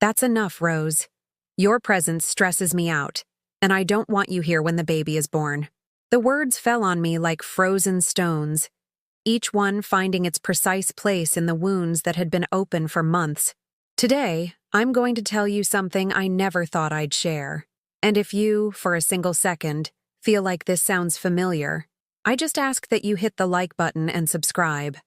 That's enough, Rose. Your presence stresses me out, and I don't want you here when the baby is born." The words fell on me like frozen stones, each one finding its precise place in the wounds that had been open for months. Today, I'm going to tell you something I never thought I'd share. And if you, for a single second, feel like this sounds familiar, I just ask that you hit the like button and subscribe.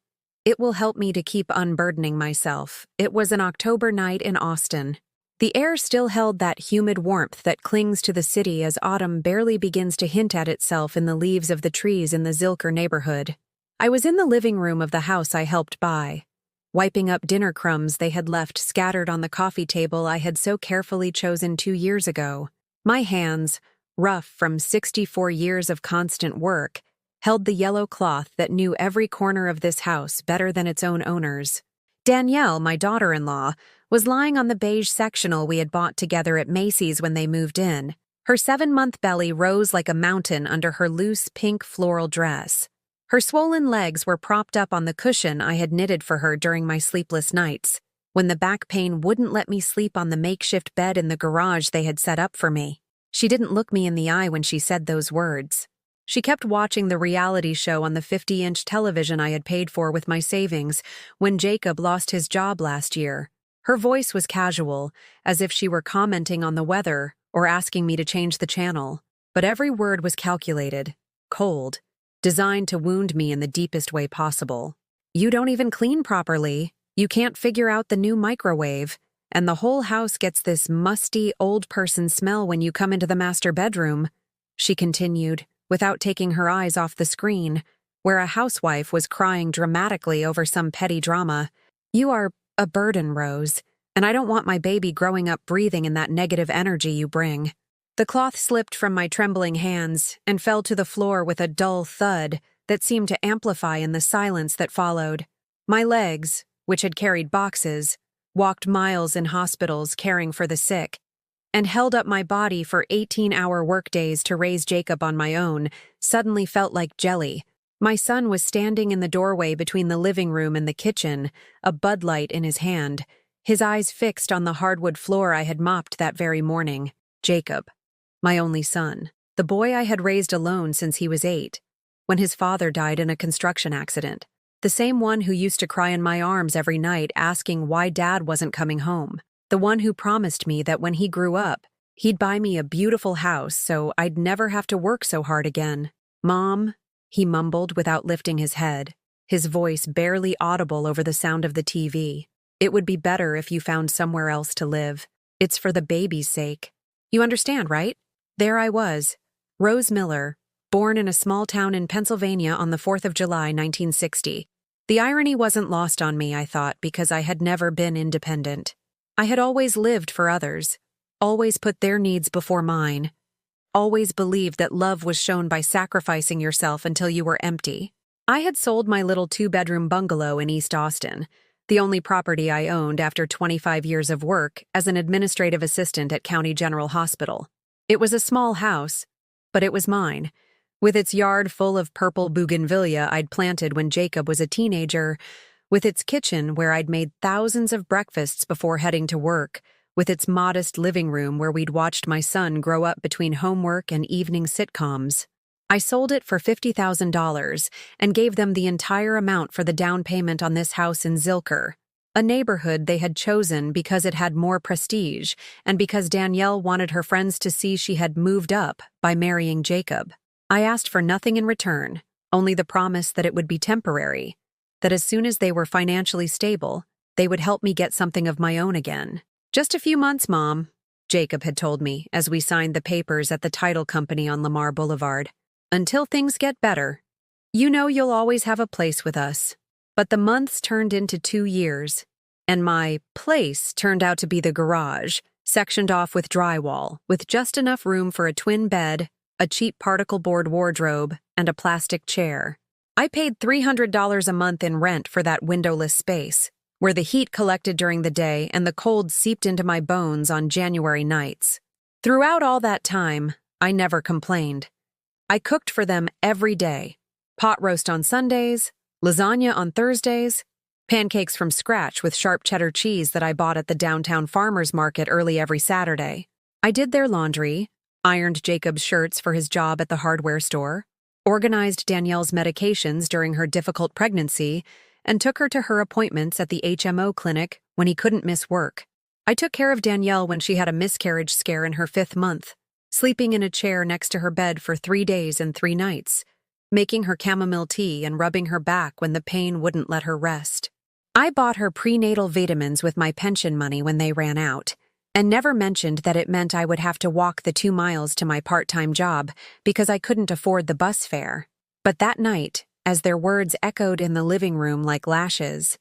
It will help me to keep unburdening myself. It was an October night in Austin. The air still held that humid warmth that clings to the city as autumn barely begins to hint at itself in the leaves of the trees in the Zilker neighborhood. I was in the living room of the house I helped buy, wiping up dinner crumbs they had left scattered on the coffee table I had so carefully chosen 2 years ago. My hands, rough from 64 years of constant work, held the yellow cloth that knew every corner of this house better than its own owners. Danielle, my daughter-in-law, was lying on the beige sectional we had bought together at Macy's when they moved in. Her 7-month belly rose like a mountain under her loose pink floral dress. Her swollen legs were propped up on the cushion I had knitted for her during my sleepless nights, when the back pain wouldn't let me sleep on the makeshift bed in the garage they had set up for me. She didn't look me in the eye when she said those words. She kept watching the reality show on the 50-inch television I had paid for with my savings when Jacob lost his job last year. Her voice was casual, as if she were commenting on the weather or asking me to change the channel. But every word was calculated, cold, designed to wound me in the deepest way possible. "You don't even clean properly. You can't figure out the new microwave. And the whole house gets this musty, old person smell when you come into the master bedroom," she continued, without taking her eyes off the screen, where a housewife was crying dramatically over some petty drama. "You are a burden, Rose, and I don't want my baby growing up breathing in that negative energy you bring." The cloth slipped from my trembling hands and fell to the floor with a dull thud that seemed to amplify in the silence that followed. My legs, which had carried boxes, walked miles in hospitals caring for the sick, and held up my body for 18-hour workdays to raise Jacob on my own, suddenly felt like jelly. My son was standing in the doorway between the living room and the kitchen, a Bud Light in his hand, his eyes fixed on the hardwood floor I had mopped that very morning. Jacob, my only son, the boy I had raised alone since he was 8, when his father died in a construction accident, the same one who used to cry in my arms every night asking why Dad wasn't coming home, the one who promised me that when he grew up, he'd buy me a beautiful house so I'd never have to work so hard again. "Mom," he mumbled without lifting his head, his voice barely audible over the sound of the TV. "It would be better if you found somewhere else to live. It's for the baby's sake. You understand, right?" There I was, Rose Miller, born in a small town in Pennsylvania on the 4th of July, 1960. The irony wasn't lost on me, I thought, because I had never been independent. I had always lived for others, always put their needs before mine, always believed that love was shown by sacrificing yourself until you were empty. I had sold my little 2-bedroom bungalow in East Austin, the only property I owned after 25 years of work as an administrative assistant at County General Hospital. It was a small house, but it was mine, with its yard full of purple bougainvillea I'd planted when Jacob was a teenager, with its kitchen where I'd made thousands of breakfasts before heading to work, with its modest living room where we'd watched my son grow up between homework and evening sitcoms. I sold it for $50,000 and gave them the entire amount for the down payment on this house in Zilker, a neighborhood they had chosen because it had more prestige and because Danielle wanted her friends to see she had moved up by marrying Jacob. I asked for nothing in return, only the promise that it would be temporary, that as soon as they were financially stable, they would help me get something of my own again. "Just a few months, Mom," Jacob had told me as we signed the papers at the title company on Lamar Boulevard. "Until things get better. You know you'll always have a place with us." But the months turned into 2 years, and my place turned out to be the garage, sectioned off with drywall, with just enough room for a twin bed, a cheap particle board wardrobe, and a plastic chair. I paid $300 a month in rent for that windowless space, where the heat collected during the day and the cold seeped into my bones on January nights. Throughout all that time, I never complained. I cooked for them every day, pot roast on Sundays, lasagna on Thursdays, Pancakes from scratch with sharp cheddar cheese that I bought at the downtown farmers market early every Saturday. I did their laundry, ironed Jacob's shirts for his job at the hardware store, organized Danielle's medications during her difficult pregnancy, and took her to her appointments at the HMO clinic when he couldn't miss work. I took care of Danielle when she had a miscarriage scare in her 5th month, sleeping in a chair next to her bed for 3 days and 3 nights, making her chamomile tea and rubbing her back when the pain wouldn't let her rest. I bought her prenatal vitamins with my pension money when they ran out, and never mentioned that it meant I would have to walk the 2 miles to my part-time job because I couldn't afford the bus fare. But that night, as their words echoed in the living room like lashes,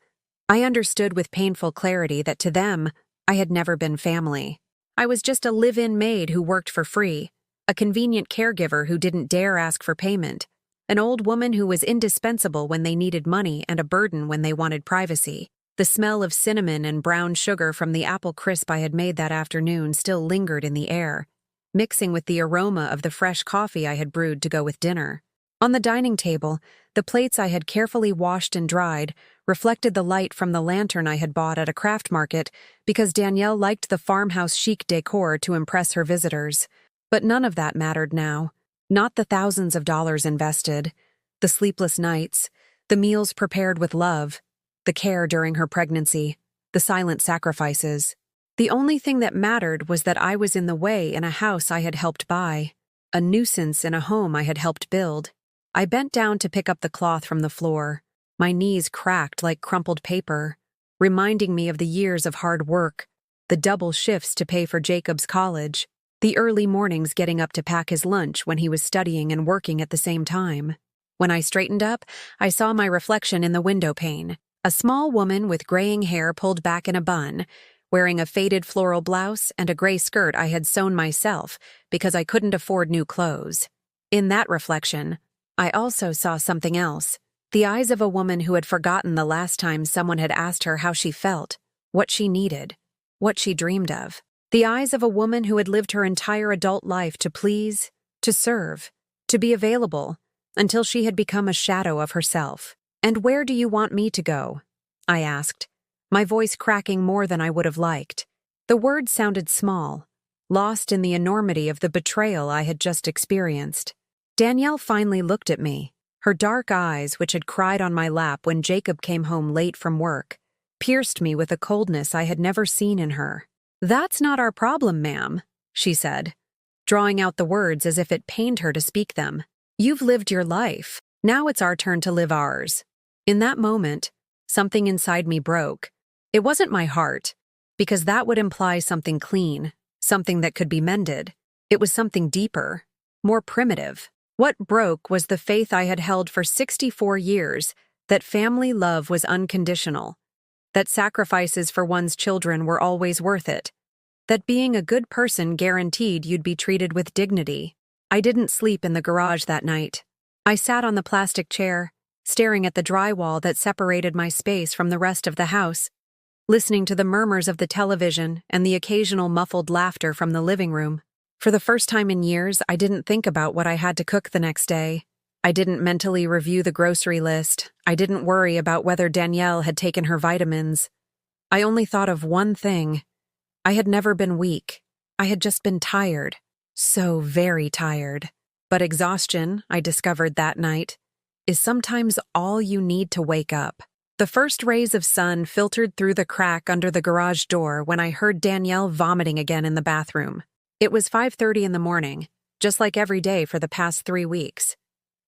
I understood with painful clarity that to them, I had never been family. I was just a live-in maid who worked for free, a convenient caregiver who didn't dare ask for payment, an old woman who was indispensable when they needed money and a burden when they wanted privacy. The smell of cinnamon and brown sugar from the apple crisp I had made that afternoon still lingered in the air, mixing with the aroma of the fresh coffee I had brewed to go with dinner. On the dining table, the plates I had carefully washed and dried reflected the light from the lantern I had bought at a craft market because Danielle liked the farmhouse chic decor to impress her visitors. But none of that mattered now. Not the thousands of dollars invested, the sleepless nights, the meals prepared with love, the care during her pregnancy, the silent sacrifices. The only thing that mattered was that I was in the way in a house I had helped buy, a nuisance in a home I had helped build. I bent down to pick up the cloth from the floor. My knees cracked like crumpled paper, reminding me of the years of hard work, the double shifts to pay for Jacob's college, the early mornings getting up to pack his lunch when he was studying and working at the same time. When I straightened up, I saw my reflection in the window pane, a small woman with graying hair pulled back in a bun, wearing a faded floral blouse and a gray skirt I had sewn myself because I couldn't afford new clothes. In that reflection, I also saw something else, the eyes of a woman who had forgotten the last time someone had asked her how she felt, what she needed, what she dreamed of. The eyes of a woman who had lived her entire adult life to please, to serve, to be available, until she had become a shadow of herself. "And where do you want me to go?" I asked, my voice cracking more than I would have liked. The words sounded small, lost in the enormity of the betrayal I had just experienced. Danielle finally looked at me. Her dark eyes, which had cried on my lap when Jacob came home late from work, pierced me with a coldness I had never seen in her. "That's not our problem, ma'am," she said, drawing out the words as if it pained her to speak them. "You've lived your life. Now it's our turn to live ours." In that moment, something inside me broke. It wasn't my heart, because that would imply something clean, something that could be mended. It was something deeper, more primitive. What broke was the faith I had held for 64 years that family love was unconditional, that sacrifices for one's children were always worth it, that being a good person guaranteed you'd be treated with dignity. I didn't sleep in the garage that night. I sat on the plastic chair, staring at the drywall that separated my space from the rest of the house, listening to the murmurs of the television and the occasional muffled laughter from the living room. For the first time in years, I didn't think about what I had to cook the next day. I didn't mentally review the grocery list. I didn't worry about whether Danielle had taken her vitamins. I only thought of one thing. I had never been weak. I had just been tired. So very tired. But exhaustion, I discovered that night, is sometimes all you need to wake up. The first rays of sun filtered through the crack under the garage door when I heard Danielle vomiting again in the bathroom. It was 5:30 in the morning, just like every day for the past 3 weeks.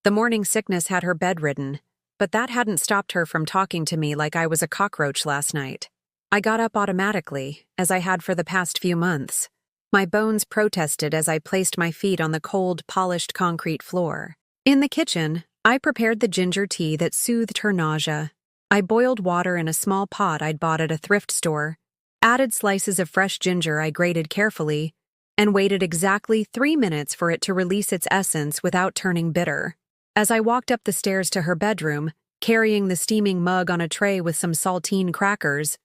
The morning sickness had her bedridden, but that hadn't stopped her from talking to me like I was a cockroach last night. I got up automatically, as I had for the past few months. My bones protested as I placed my feet on the cold, polished concrete floor. In the kitchen, I prepared the ginger tea that soothed her nausea. I boiled water in a small pot I'd bought at a thrift store, added slices of fresh ginger I grated carefully, and waited exactly 3 minutes for it to release its essence without turning bitter. As I walked up the stairs to her bedroom, carrying the steaming mug on a tray with some saltine crackers,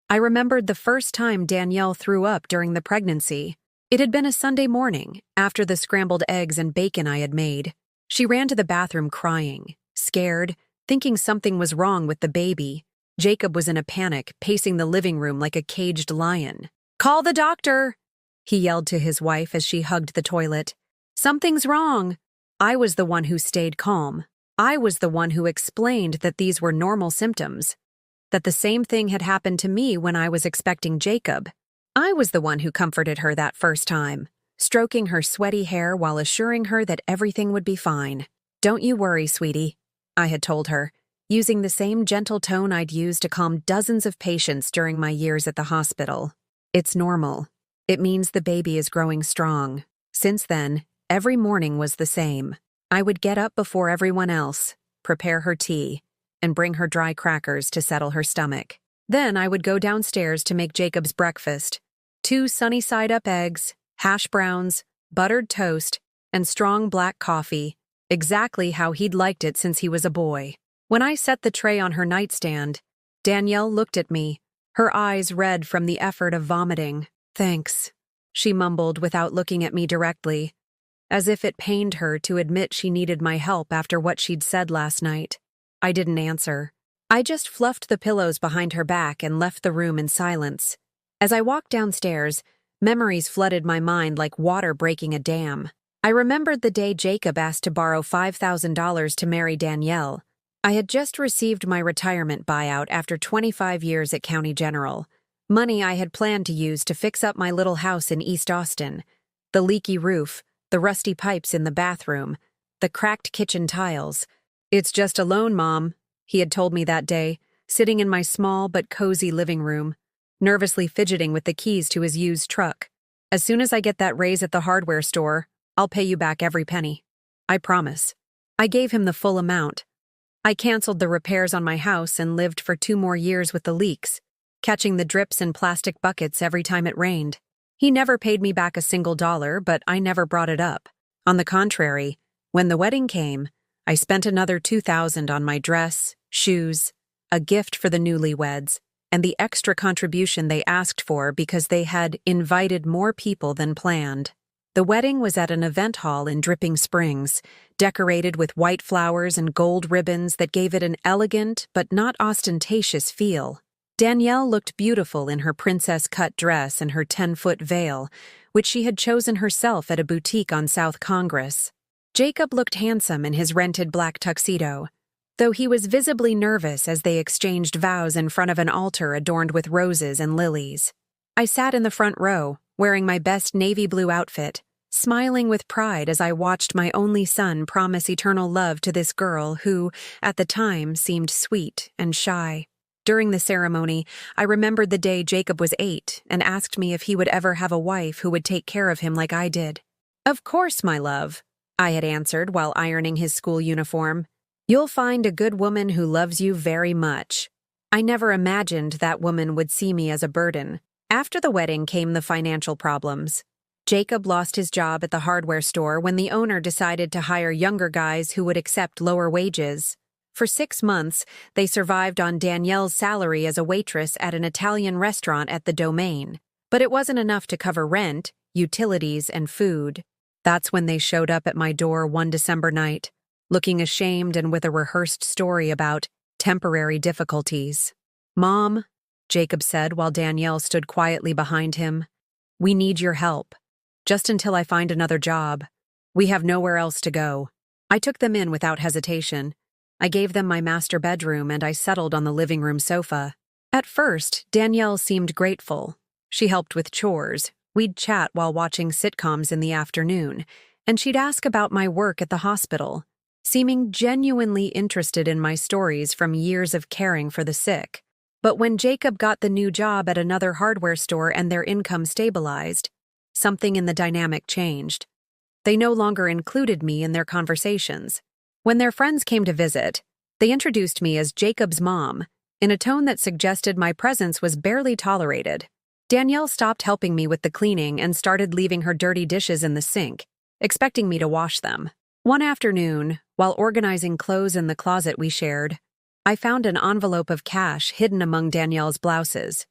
I remembered the first time Danielle threw up during the pregnancy. It had been a Sunday morning, after the scrambled eggs and bacon I had made. She ran to the bathroom crying, scared, thinking something was wrong with the baby. Jacob was in a panic, pacing the living room like a caged lion. "Call the doctor!" he yelled to his wife as she hugged the toilet. "Something's wrong." I was the one who stayed calm. I was the one who explained that these were normal symptoms, that the same thing had happened to me when I was expecting Jacob. I was the one who comforted her that first time, stroking her sweaty hair while assuring her that everything would be fine. "Don't you worry, sweetie," I had told her, using the same gentle tone I'd used to calm dozens of patients during my years at the hospital. "It's normal. It means the baby is growing strong." Since then, every morning was the same. I would get up before everyone else, prepare her tea, and bring her dry crackers to settle her stomach. Then I would go downstairs to make Jacob's breakfast: 2 sunny-side-up eggs, hash browns, buttered toast, and strong black coffee, exactly how he'd liked it since he was a boy. When I set the tray on her nightstand, Danielle looked at me, her eyes red from the effort of vomiting. "Thanks," she mumbled without looking at me directly, as if it pained her to admit she needed my help after what she'd said last night. I didn't answer. I just fluffed the pillows behind her back and left the room in silence. As I walked downstairs, memories flooded my mind like water breaking a dam. I remembered the day Jacob asked to borrow $5,000 to marry Danielle. I had just received my retirement buyout after 25 years at County General, money I had planned to use to fix up my little house in East Austin. The leaky roof, the rusty pipes in the bathroom, the cracked kitchen tiles. "It's just a loan, Mom," he had told me that day, sitting in my small but cozy living room, nervously fidgeting with the keys to his used truck. "As soon as I get that raise at the hardware store, I'll pay you back every penny. I promise." I gave him the full amount. I canceled the repairs on my house and lived for 2 more years with the leaks, catching the drips in plastic buckets every time it rained. He never paid me back a single dollar, but I never brought it up. On the contrary, when the wedding came, I spent another $2,000 on my dress, shoes, a gift for the newlyweds, and the extra contribution they asked for because they had invited more people than planned. The wedding was at an event hall in Dripping Springs, decorated with white flowers and gold ribbons that gave it an elegant but not ostentatious feel. Danielle looked beautiful in her princess-cut dress and her 10-foot veil, which she had chosen herself at a boutique on South Congress. Jacob looked handsome in his rented black tuxedo, though he was visibly nervous as they exchanged vows in front of an altar adorned with roses and lilies. I sat in the front row, wearing my best navy blue outfit, smiling with pride as I watched my only son promise eternal love to this girl who, at the time, seemed sweet and shy. During the ceremony, I remembered the day Jacob was 8 and asked me if he would ever have a wife who would take care of him like I did. "Of course, my love," I had answered while ironing his school uniform. "You'll find a good woman who loves you very much." I never imagined that woman would see me as a burden. After the wedding came the financial problems. Jacob lost his job at the hardware store when the owner decided to hire younger guys who would accept lower wages. For 6 months, they survived on Danielle's salary as a waitress at an Italian restaurant at the Domain. But it wasn't enough to cover rent, utilities, and food. That's when they showed up at my door one December night, looking ashamed and with a rehearsed story about temporary difficulties. "Mom," Jacob said while Danielle stood quietly behind him, "we need your help. Just until I find another job. We have nowhere else to go." I took them in without hesitation. I gave them my master bedroom and I settled on the living room sofa. At first, Danielle seemed grateful. She helped with chores, we'd chat while watching sitcoms in the afternoon, and she'd ask about my work at the hospital, seeming genuinely interested in my stories from years of caring for the sick. But when Jacob got the new job at another hardware store and their income stabilized, something in the dynamic changed. They no longer included me in their conversations. When their friends came to visit, they introduced me as Jacob's mom, in a tone that suggested my presence was barely tolerated. Danielle stopped helping me with the cleaning and started leaving her dirty dishes in the sink, expecting me to wash them. One afternoon, while organizing clothes in the closet we shared, I found an envelope of cash hidden among Danielle's blouses.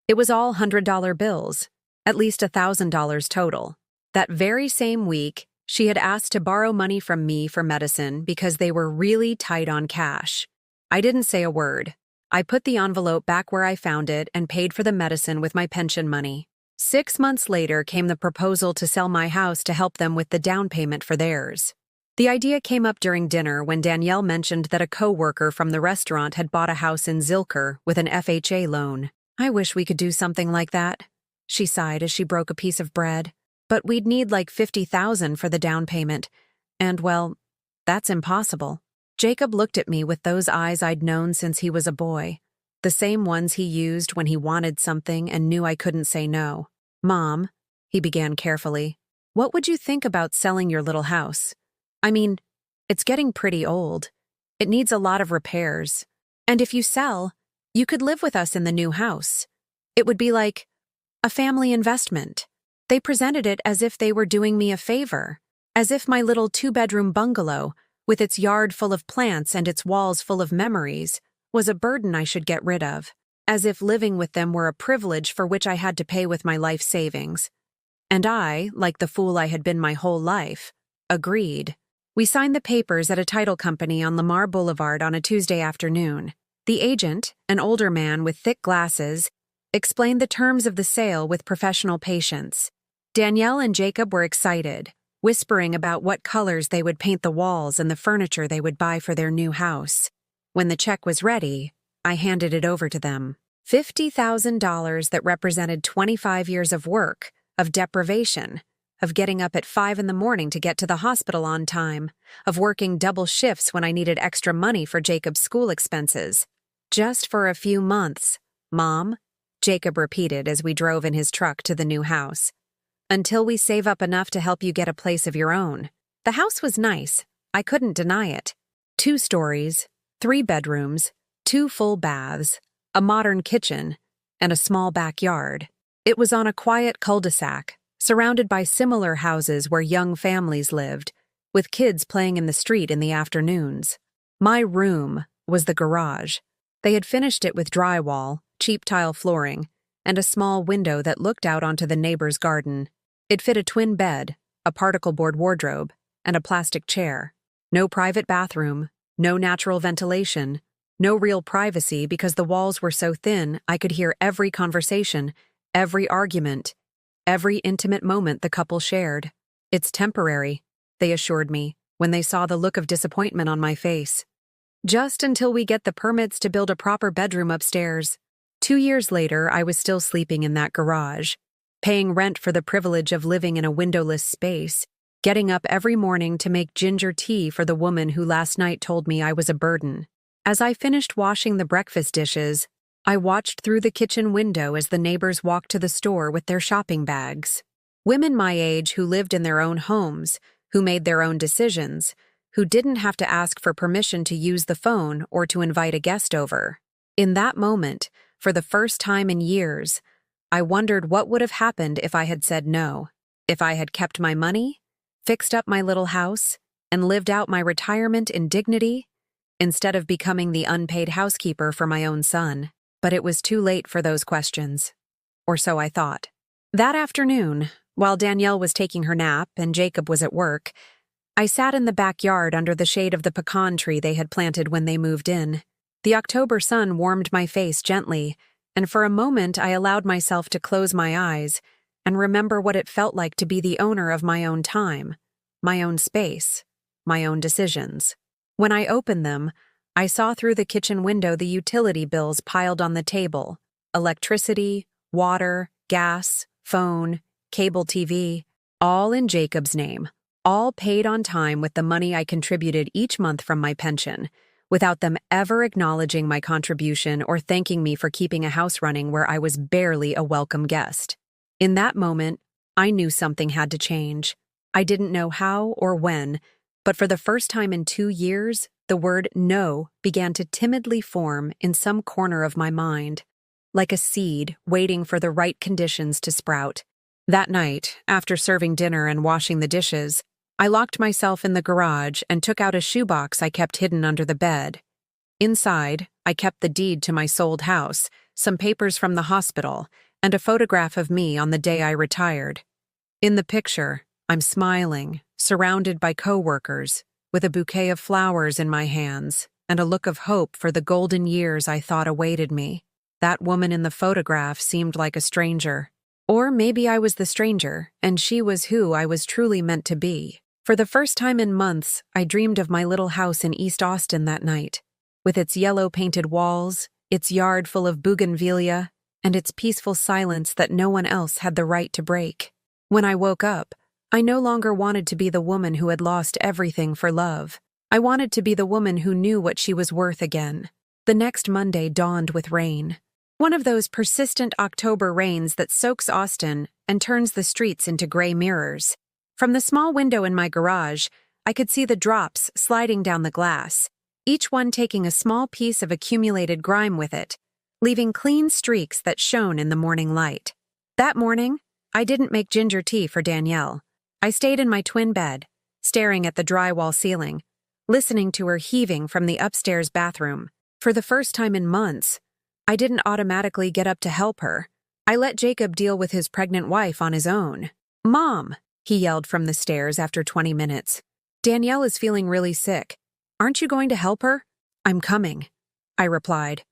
It was all $100 bills, at least $1,000 total. That very same week, she had asked to borrow money from me for medicine because they were really tight on cash. I didn't say a word. I put the envelope back where I found it and paid for the medicine with my pension money. 6 months later came the proposal to sell my house to help them with the down payment for theirs. The idea came up during dinner when Danielle mentioned that a co-worker from the restaurant had bought a house in Zilker with an FHA loan. "I wish we could do something like that," she sighed as she broke a piece of bread. "But we'd need like $50,000 for the down payment. And, well, that's impossible." Jacob looked at me with those eyes I'd known since he was a boy, the same ones he used when he wanted something and knew I couldn't say no. "Mom," he began carefully, "what would you think about selling your little house? I mean, it's getting pretty old. It needs a lot of repairs. And if you sell, you could live with us in the new house. It would be like a family investment." They presented it as if they were doing me a favor, as if my little 2-bedroom bungalow, with its yard full of plants and its walls full of memories, was a burden I should get rid of, as if living with them were a privilege for which I had to pay with my life savings. And I, like the fool I had been my whole life, agreed. We signed the papers at a title company on Lamar Boulevard on a Tuesday afternoon. The agent, an older man with thick glasses, explained the terms of the sale with professional patience. Danielle and Jacob were excited, whispering about what colors they would paint the walls and the furniture they would buy for their new house. When the check was ready, I handed it over to them. $50,000 that represented 25 years of work, of deprivation, of getting up at 5 in the morning to get to the hospital on time, of working double shifts when I needed extra money for Jacob's school expenses. "Just for a few months, Mom," Jacob repeated as we drove in his truck to the new house. "Until we save up enough to help you get a place of your own." The house was nice. I couldn't deny it. 2 stories, 3 bedrooms, 2 full baths, a modern kitchen, and a small backyard. It was on a quiet cul-de-sac, surrounded by similar houses where young families lived, with kids playing in the street in the afternoons. My room was the garage. They had finished it with drywall, cheap tile flooring, and a small window that looked out onto the neighbor's garden. It fit a twin bed, a particle board wardrobe, and a plastic chair. No private bathroom, no natural ventilation, no real privacy because the walls were so thin I could hear every conversation, every argument, every intimate moment the couple shared. "It's temporary," they assured me when they saw the look of disappointment on my face. "Just until we get the permits to build a proper bedroom upstairs." 2 years later, I was still sleeping in that garage, paying rent for the privilege of living in a windowless space, getting up every morning to make ginger tea for the woman who last night told me I was a burden. As I finished washing the breakfast dishes, I watched through the kitchen window as the neighbors walked to the store with their shopping bags. Women my age who lived in their own homes, who made their own decisions, who didn't have to ask for permission to use the phone or to invite a guest over. In that moment, for the first time in years, I wondered what would have happened if I had said no, if I had kept my money, fixed up my little house, and lived out my retirement in dignity, instead of becoming the unpaid housekeeper for my own son. But it was too late for those questions. Or so I thought. That afternoon, while Danielle was taking her nap and Jacob was at work, I sat in the backyard under the shade of the pecan tree they had planted when they moved in. The October sun warmed my face gently, and for a moment I allowed myself to close my eyes and remember what it felt like to be the owner of my own time, my own space, my own decisions. When I opened them, I saw through the kitchen window the utility bills piled on the table: electricity, water, gas, phone, cable TV, all in Jacob's name, all paid on time with the money I contributed each month from my pension, without them ever acknowledging my contribution or thanking me for keeping a house running where I was barely a welcome guest. In that moment, I knew something had to change. I didn't know how or when, but for the first time in 2 years, the word no began to timidly form in some corner of my mind, like a seed waiting for the right conditions to sprout. That night, after serving dinner and washing the dishes, I locked myself in the garage and took out a shoebox I kept hidden under the bed. Inside, I kept the deed to my sold house, some papers from the hospital, and a photograph of me on the day I retired. In the picture, I'm smiling, surrounded by coworkers, with a bouquet of flowers in my hands, and a look of hope for the golden years I thought awaited me. That woman in the photograph seemed like a stranger. Or maybe I was the stranger, and she was who I was truly meant to be. For the first time in months, I dreamed of my little house in East Austin that night, with its yellow-painted walls, its yard full of bougainvillea, and its peaceful silence that no one else had the right to break. When I woke up, I no longer wanted to be the woman who had lost everything for love. I wanted to be the woman who knew what she was worth again. The next Monday dawned with rain. One of those persistent October rains that soaks Austin and turns the streets into gray mirrors. From the small window in my garage, I could see the drops sliding down the glass, each one taking a small piece of accumulated grime with it, leaving clean streaks that shone in the morning light. That morning, I didn't make ginger tea for Danielle. I stayed in my twin bed, staring at the drywall ceiling, listening to her heaving from the upstairs bathroom. For the first time in months, I didn't automatically get up to help her. I let Jacob deal with his pregnant wife on his own. "Mom," he yelled from the stairs after 20 minutes. "Danielle is feeling really sick. Aren't you going to help her?" "I'm coming," I replied.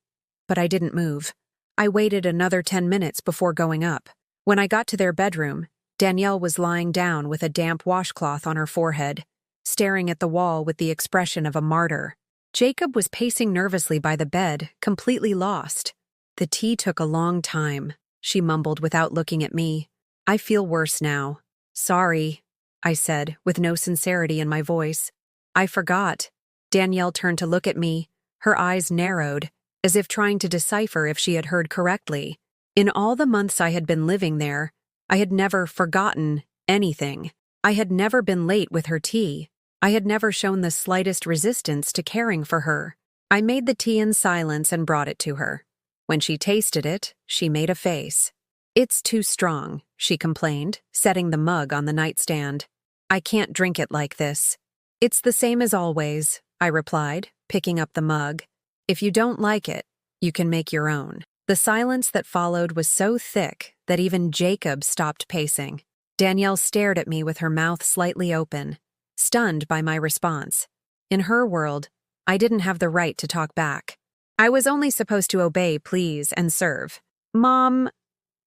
But I didn't move. I waited another 10 minutes before going up. When I got to their bedroom, Danielle was lying down with a damp washcloth on her forehead, staring at the wall with the expression of a martyr. Jacob was pacing nervously by the bed, completely lost. "The tea took a long time," she mumbled without looking at me. "I feel worse now." "Sorry," I said, with no sincerity in my voice. "I forgot." Danielle turned to look at me, her eyes narrowed, as if trying to decipher if she had heard correctly. In all the months I had been living there, I had never forgotten anything. I had never been late with her tea. I had never shown the slightest resistance to caring for her. I made the tea in silence and brought it to her. When she tasted it, she made a face. "It's too strong," she complained, setting the mug on the nightstand. "I can't drink it like this." "It's the same as always," I replied, picking up the mug. "If you don't like it, you can make your own." The silence that followed was so thick that even Jacob stopped pacing. Danielle stared at me with her mouth slightly open, stunned by my response. In her world, I didn't have the right to talk back. I was only supposed to obey, please, and serve. "Mom,"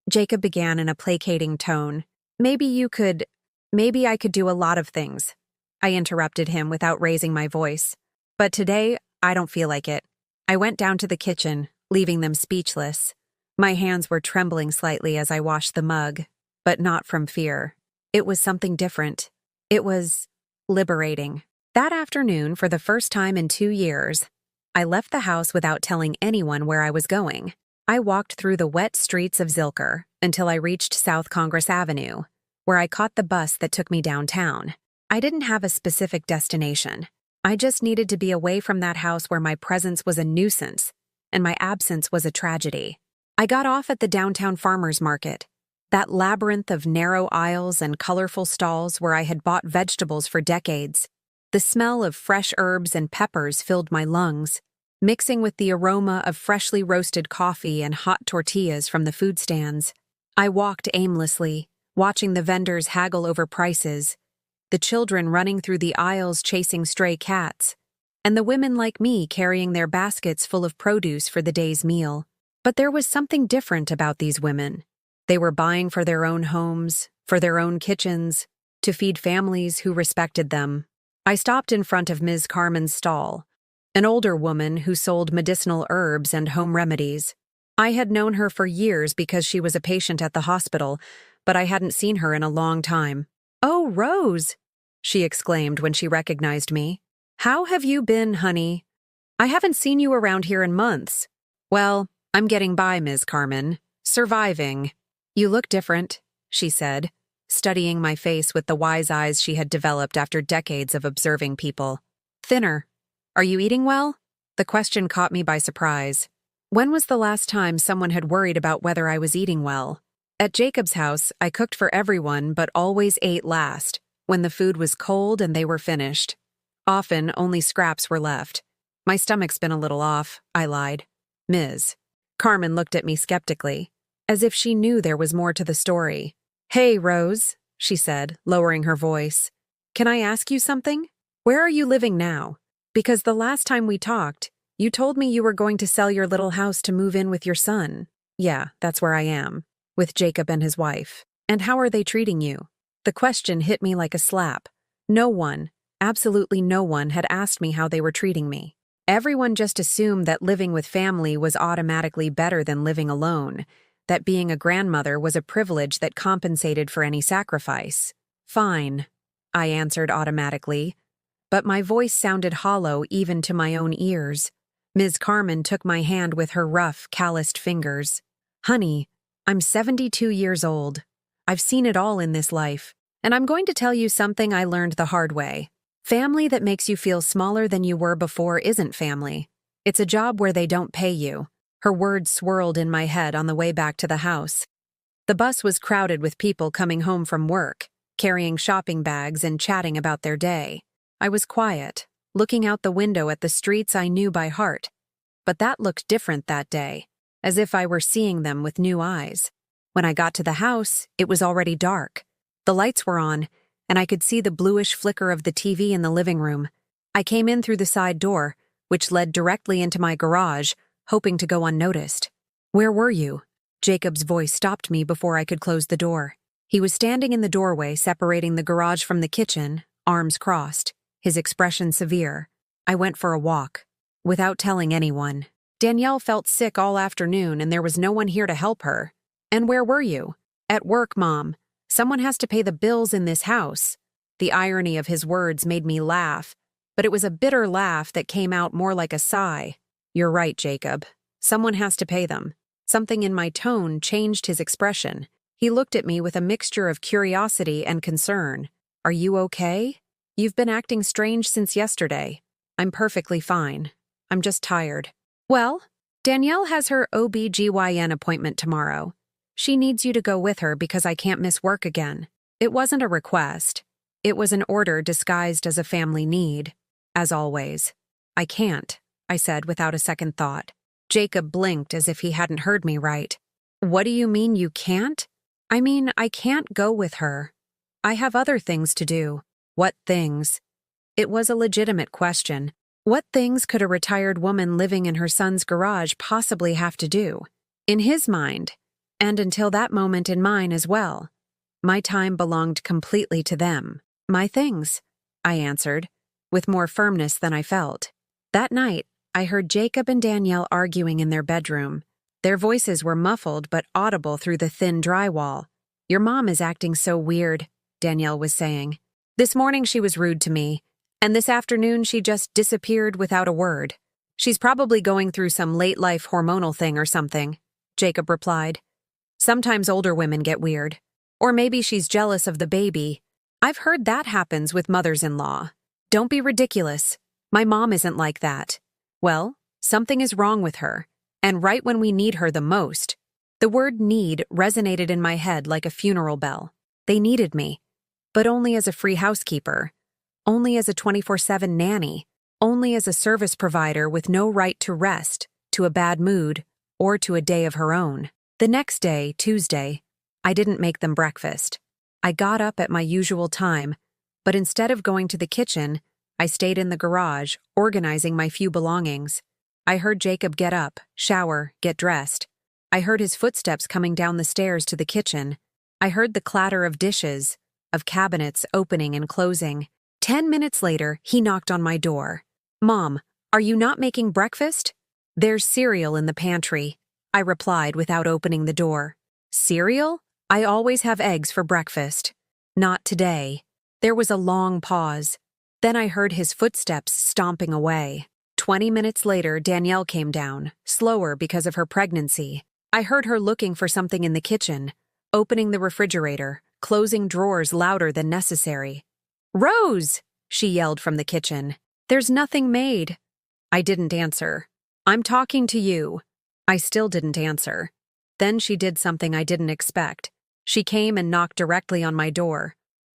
Jacob began in a placating tone, Maybe I could do a lot of things." I interrupted him without raising my voice. "But today, I don't feel like it." I went down to the kitchen, leaving them speechless. My hands were trembling slightly as I washed the mug, but not from fear. It was something different. It was liberating. That afternoon, for the first time in 2 years, I left the house without telling anyone where I was going. I walked through the wet streets of Zilker until I reached South Congress Avenue, where I caught the bus that took me downtown. I didn't have a specific destination. I just needed to be away from that house where my presence was a nuisance and my absence was a tragedy. I got off at the downtown farmers market, that labyrinth of narrow aisles and colorful stalls where I had bought vegetables for decades. The smell of fresh herbs and peppers filled my lungs, mixing with the aroma of freshly roasted coffee and hot tortillas from the food stands. I walked aimlessly, watching the vendors haggle over prices, the children running through the aisles chasing stray cats, and the women like me carrying their baskets full of produce for the day's meal. But there was something different about these women. They were buying for their own homes, for their own kitchens, to feed families who respected them. I stopped in front of Ms. Carmen's stall, an older woman who sold medicinal herbs and home remedies. I had known her for years because she was a patient at the hospital, but I hadn't seen her in a long time. "Oh, Rose," she exclaimed when she recognized me. "How have you been, honey? I haven't seen you around here in months." "Well, I'm getting by, Ms. Carmen. Surviving." "You look different," she said, studying my face with the wise eyes she had developed after decades of observing people. "Thinner. Are you eating well?" The question caught me by surprise. When was the last time someone had worried about whether I was eating well? At Jacob's house, I cooked for everyone but always ate last, when the food was cold and they were finished. Often, only scraps were left. "My stomach's been a little off," I lied. "Ms." Carmen looked at me skeptically, as if she knew there was more to the story. "Hey, Rose," she said, lowering her voice. "Can I ask you something? Where are you living now?" Because the last time we talked, you told me you were going to sell your little house to move in with your son. Yeah, that's where I am, with Jacob and his wife. And how are they treating you? The question hit me like a slap. No one, absolutely no one, had asked me how they were treating me. Everyone just assumed that living with family was automatically better than living alone, that being a grandmother was a privilege that compensated for any sacrifice. Fine, I answered automatically, but my voice sounded hollow even to my own ears. Ms. Carmen took my hand with her rough, calloused fingers. Honey, I'm 72 years old. I've seen it all in this life, and I'm going to tell you something I learned the hard way. Family that makes you feel smaller than you were before isn't family. It's a job where they don't pay you. Her words swirled in my head on the way back to the house. The bus was crowded with people coming home from work, carrying shopping bags and chatting about their day. I was quiet, looking out the window at the streets I knew by heart. But that looked different that day, as if I were seeing them with new eyes. When I got to the house, it was already dark. The lights were on, and I could see the bluish flicker of the TV in the living room. I came in through the side door, which led directly into my garage, hoping to go unnoticed. Where were you? Jacob's voice stopped me before I could close the door. He was standing in the doorway separating the garage from the kitchen, arms crossed, his expression severe. I went for a walk, without telling anyone. Danielle felt sick all afternoon and there was no one here to help her. And where were you? At work, Mom. Someone has to pay the bills in this house. The irony of his words made me laugh, but it was a bitter laugh that came out more like a sigh. You're right, Jacob. Someone has to pay them. Something in my tone changed his expression. He looked at me with a mixture of curiosity and concern. Are you okay? You've been acting strange since yesterday. I'm perfectly fine. I'm just tired. Well, Danielle has her OB/GYN appointment tomorrow. She needs you to go with her because I can't miss work again. It wasn't a request. It was an order disguised as a family need. As always. I can't, I said without a second thought. Jacob blinked as if he hadn't heard me right. What do you mean you can't? I mean, I can't go with her. I have other things to do. What things? It was a legitimate question. What things could a retired woman living in her son's garage possibly have to do? In his mind, and until that moment in mine as well, my time belonged completely to them. My things, I answered, with more firmness than I felt. That night, I heard Jacob and Danielle arguing in their bedroom. Their voices were muffled but audible through the thin drywall. Your mom is acting so weird, Danielle was saying. This morning she was rude to me, and this afternoon she just disappeared without a word. She's probably going through some late-life hormonal thing or something, Jacob replied. Sometimes older women get weird. Or maybe she's jealous of the baby. I've heard that happens with mothers-in-law. Don't be ridiculous. My mom isn't like that. Well, something is wrong with her, and right when we need her the most. The word need resonated in my head like a funeral bell. They needed me, but only as a free housekeeper, only as a 24/7 nanny, only as a service provider with no right to rest, to a bad mood, or to a day of her own. The next day, Tuesday, I didn't make them breakfast. I got up at my usual time, but instead of going to the kitchen, I stayed in the garage, organizing my few belongings. I heard Jacob get up, shower, get dressed. I heard his footsteps coming down the stairs to the kitchen. I heard the clatter of dishes, of cabinets opening and closing. 10 minutes later, he knocked on my door. Mom, are you not making breakfast? There's cereal in the pantry, I replied without opening the door. Cereal? I always have eggs for breakfast. Not today. There was a long pause. Then I heard his footsteps stomping away. 20 minutes later, Danielle came down, slower because of her pregnancy. I heard her looking for something in the kitchen, opening the refrigerator, closing drawers louder than necessary. Rose! She yelled from the kitchen. There's nothing made. I didn't answer. I'm talking to you. I still didn't answer. Then she did something I didn't expect. She came and knocked directly on my door.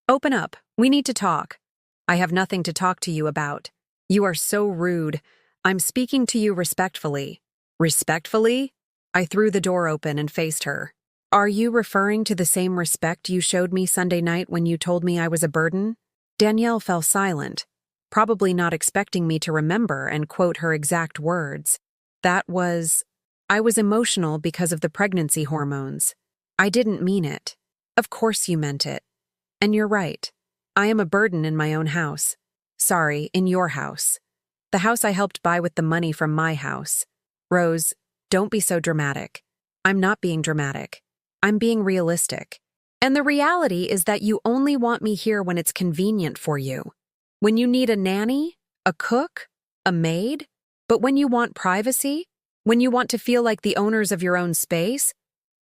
Open up. We need to talk. I have nothing to talk to you about. You are so rude. I'm speaking to you respectfully. Respectfully? I threw the door open and faced her. Are you referring to the same respect you showed me Sunday night when you told me I was a burden? Danielle fell silent. probably not expecting me to remember and quote her exact words. I was emotional because of the pregnancy hormones. I didn't mean it. Of course you meant it. And you're right. I am a burden in my own house. Sorry, in your house. The house I helped buy with the money from my house. Rose, don't be so dramatic. I'm not being dramatic. I'm being realistic. And the reality is that you only want me here when it's convenient for you. When you need a nanny, a cook, a maid, but when you want privacy, when you want to feel like the owners of your own space,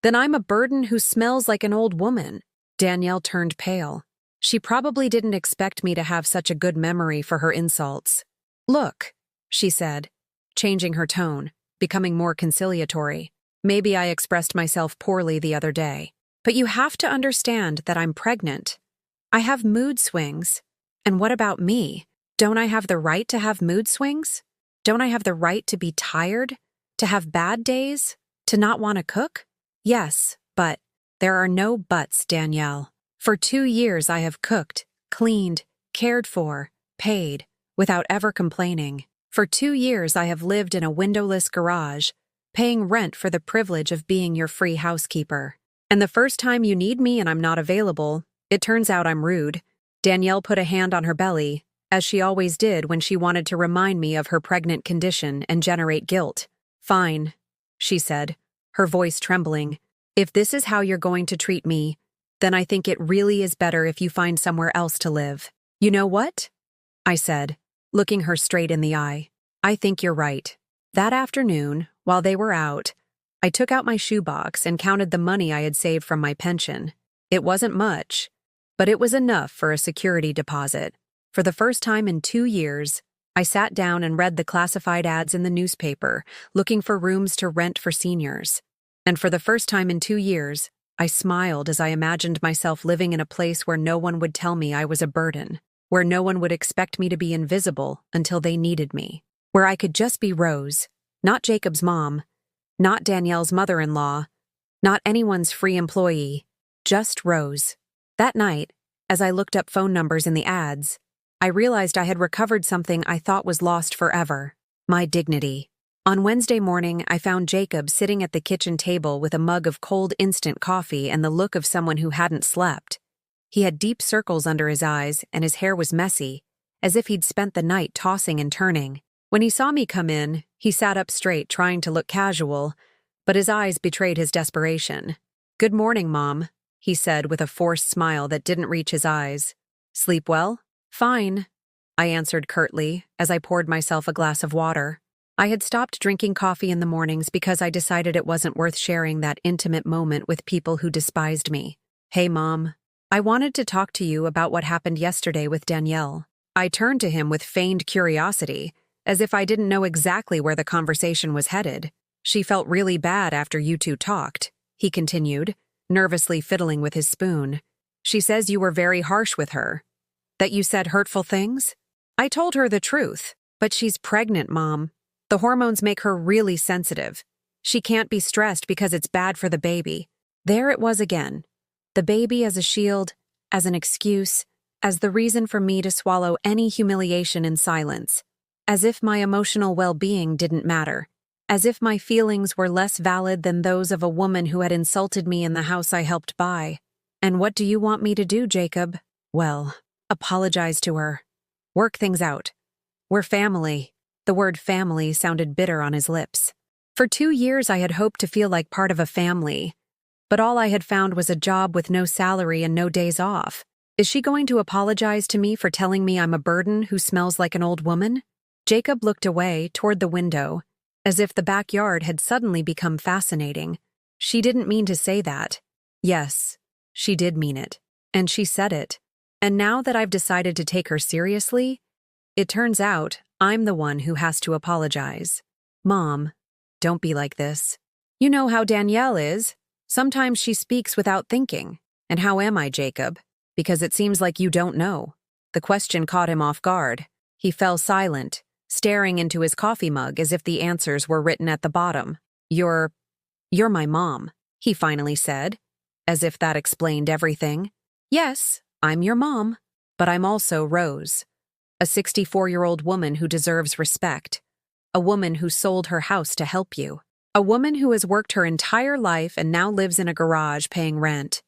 then I'm a burden who smells like an old woman. Danielle turned pale. She probably didn't expect me to have such a good memory for her insults. Look, she said, changing her tone, becoming more conciliatory. Maybe I expressed myself poorly the other day, but you have to understand that I'm pregnant. I have mood swings. And what about me? Don't I have the right to have mood swings? Don't I have the right to be tired? To have bad days? To not want to cook? Yes, but there are no buts, Danielle. For 2 years I have cooked, cleaned, cared for, paid, without ever complaining. For 2 years I have lived in a windowless garage, paying rent for the privilege of being your free housekeeper. And the first time you need me and I'm not available, it turns out I'm rude. Danielle put a hand on her belly, as she always did when she wanted to remind me of her pregnant condition and generate guilt. Fine, she said, her voice trembling. If this is how you're going to treat me, then I think it really is better if you find somewhere else to live. You know what? I said, looking her straight in the eye. I think you're right. That afternoon, while they were out, I took out my shoebox and counted the money I had saved from my pension. It wasn't much, but it was enough for a security deposit. For the first time in 2 years, I sat down and read the classified ads in the newspaper, looking for rooms to rent for seniors. And for the first time in 2 years, I smiled as I imagined myself living in a place where no one would tell me I was a burden, where no one would expect me to be invisible until they needed me, where I could just be Rose, not Jacob's mom, not Danielle's mother-in-law, not anyone's free employee, just Rose. That night, as I looked up phone numbers in the ads, I realized I had recovered something I thought was lost forever: my dignity. On Wednesday morning, I found Jacob sitting at the kitchen table with a mug of cold instant coffee and the look of someone who hadn't slept. He had deep circles under his eyes and his hair was messy, as if he'd spent the night tossing and turning. When he saw me come in, he sat up straight, trying to look casual, but his eyes betrayed his desperation. "Good morning, Mom," he said with a forced smile that didn't reach his eyes. "Sleep well?" "Fine," I answered curtly as I poured myself a glass of water. I had stopped drinking coffee in the mornings because I decided it wasn't worth sharing that intimate moment with people who despised me. "Hey, Mom. I wanted to talk to you about what happened yesterday with Danielle." I turned to him with feigned curiosity, as if I didn't know exactly where the conversation was headed. "She felt really bad after you two talked," he continued, nervously fiddling with his spoon. "She says you were very harsh with her. That you said hurtful things?" I told her the truth. "But she's pregnant, Mom. The hormones make her really sensitive. She can't be stressed because it's bad for the baby." There it was again. The baby as a shield, as an excuse, as the reason for me to swallow any humiliation in silence. As if my emotional well-being didn't matter. As if my feelings were less valid than those of a woman who had insulted me in the house I helped buy. "And what do you want me to do, Jacob?" "Well, apologize to her. Work things out. We're family." The word family sounded bitter on his lips. For 2 years I had hoped to feel like part of a family, but all I had found was a job with no salary and no days off. Is she going to apologize to me for telling me I'm a burden who smells like an old woman? Jacob looked away toward the window, as if the backyard had suddenly become fascinating. "She didn't mean to say that." Yes, she did mean it. And she said it. And now that I've decided to take her seriously, it turns out I'm the one who has to apologize. "Mom, don't be like this. You know how Danielle is. Sometimes she speaks without thinking. And how am I, Jacob? Because it seems like you don't know." The question caught him off guard. He fell silent, staring into his coffee mug as if the answers were written at the bottom. You're my mom," he finally said, as if that explained everything. "Yes, I'm your mom, but I'm also Rose. A 64-year-old woman who deserves respect. A woman who sold her house to help you. A woman who has worked her entire life and now lives in a garage paying rent.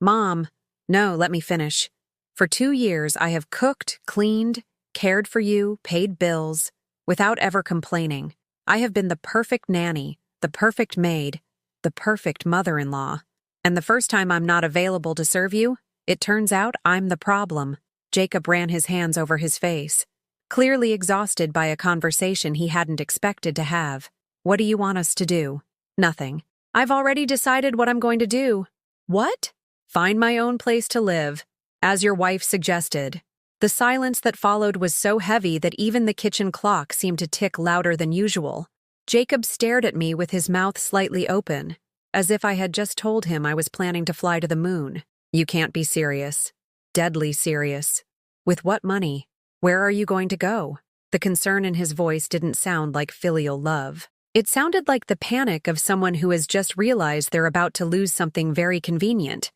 Mom, no, let me finish. For 2 years, I have cooked, cleaned, cared for you, paid bills, without ever complaining. I have been the perfect nanny, the perfect maid, the perfect mother-in-law. And the first time I'm not available to serve you, it turns out I'm the problem. Jacob ran his hands over his face, clearly exhausted by a conversation he hadn't expected to have. What do you want us to do? Nothing. I've already decided what I'm going to do. What? Find my own place to live, as your wife suggested. The silence that followed was so heavy that even the kitchen clock seemed to tick louder than usual. Jacob stared at me with his mouth slightly open, as if I had just told him I was planning to fly to the moon. You can't be serious. Deadly serious. With what money? Where are you going to go? The concern in his voice didn't sound like filial love. It sounded like the panic of someone who has just realized they're about to lose something very convenient.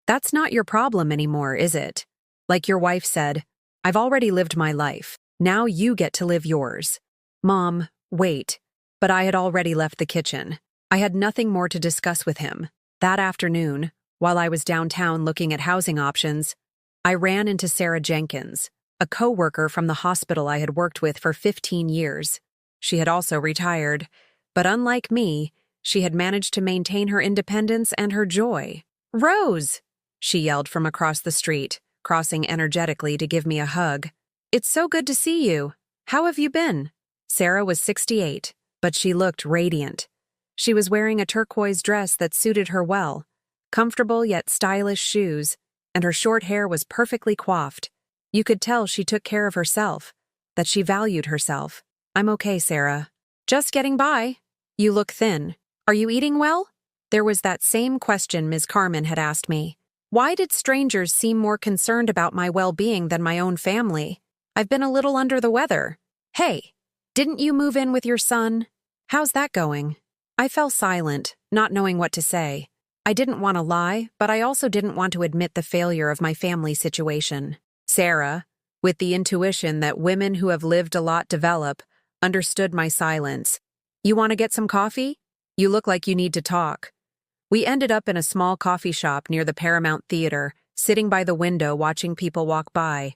That's not your problem anymore, is it? Like your wife said, I've already lived my life. Now you get to live yours. Mom, wait. But I had already left the kitchen. I had nothing more to discuss with him. That afternoon, while I was downtown looking at housing options, I ran into Sarah Jenkins, a co-worker from the hospital I had worked with for 15 years. She had also retired, but unlike me, she had managed to maintain her independence and her joy. Rose! She yelled from across the street, crossing energetically to give me a hug. It's so good to see you. How have you been? Sarah was 68, but she looked radiant. She was wearing a turquoise dress that suited her well, comfortable yet stylish shoes, and her short hair was perfectly coiffed. You could tell she took care of herself, that she valued herself. I'm okay, Sarah. Just getting by. You look thin. Are you eating well? There was that same question Ms. Carmen had asked me. Why did strangers seem more concerned about my well-being than my own family? I've been a little under the weather. Hey, didn't you move in with your son? How's that going? I fell silent, not knowing what to say. I didn't want to lie, but I also didn't want to admit the failure of my family situation. Sarah, with the intuition that women who have lived a lot develop, understood my silence. You want to get some coffee? You look like you need to talk. We ended up in a small coffee shop near the Paramount Theater, sitting by the window watching people walk by.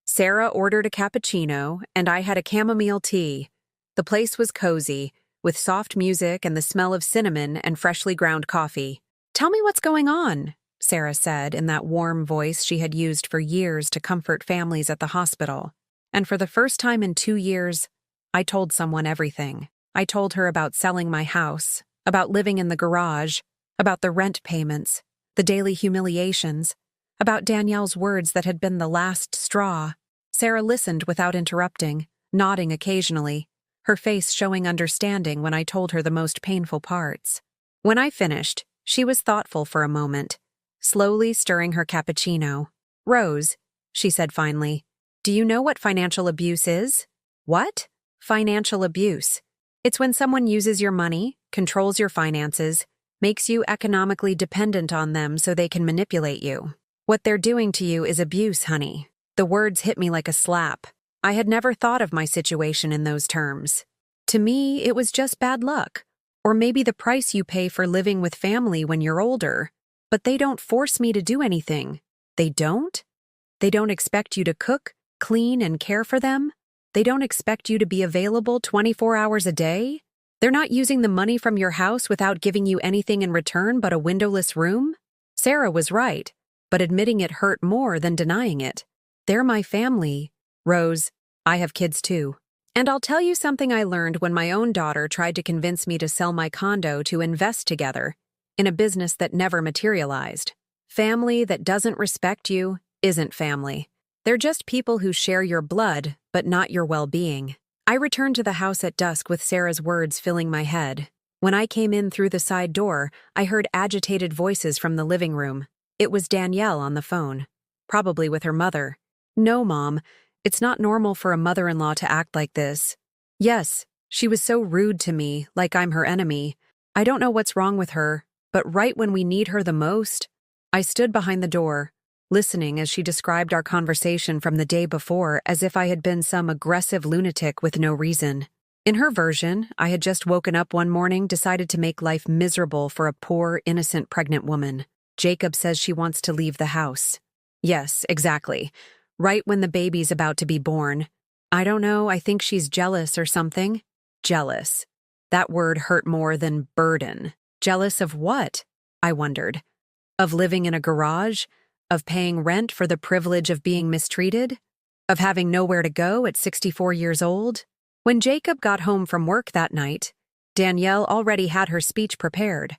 Sarah ordered a cappuccino, and I had a chamomile tea. The place was cozy, with soft music and the smell of cinnamon and freshly ground coffee. Tell me what's going on, Sarah said in that warm voice she had used for years to comfort families at the hospital. And for the first time in 2 years, I told someone everything. I told her about selling my house, about living in the garage, about the rent payments, the daily humiliations, about Danielle's words that had been the last straw. Sarah listened without interrupting, nodding occasionally, her face showing understanding when I told her the most painful parts. When I finished, she was thoughtful for a moment, slowly stirring her cappuccino. Rose, she said finally, do you know what financial abuse is? What? Financial abuse. It's when someone uses your money, controls your finances, makes you economically dependent on them so they can manipulate you. What they're doing to you is abuse, honey. The words hit me like a slap. I had never thought of my situation in those terms. To me, it was just bad luck, or maybe the price you pay for living with family when you're older. But they don't force me to do anything. They don't? They don't expect you to cook, clean, and care for them? They don't expect you to be available 24 hours a day? They're not using the money from your house without giving you anything in return but a windowless room? Sarah was right, but admitting it hurt more than denying it. They're my family. Rose, I have kids too. And I'll tell you something I learned when my own daughter tried to convince me to sell my condo to invest together in a business that never materialized. Family that doesn't respect you isn't family. They're just people who share your blood, but not your well-being. I returned to the house at dusk with Sarah's words filling my head. When I came in through the side door, I heard agitated voices from the living room. It was Danielle on the phone, probably with her mother. No, Mom, it's not normal for a mother-in-law to act like this. Yes, she was so rude to me, like I'm her enemy. I don't know what's wrong with her, but right when we need her the most, I stood behind the door, listening as she described our conversation from the day before as if I had been some aggressive lunatic with no reason. In her version, I had just woken up one morning, decided to make life miserable for a poor, innocent pregnant woman. Jacob says she wants to leave the house. Yes, exactly. Right when the baby's about to be born. I don't know, I think she's jealous or something. Jealous. That word hurt more than burden. Jealous of what? I wondered. Of living in a garage? Of paying rent for the privilege of being mistreated? Of having nowhere to go at 64 years old? When Jacob got home from work that night, Danielle already had her speech prepared.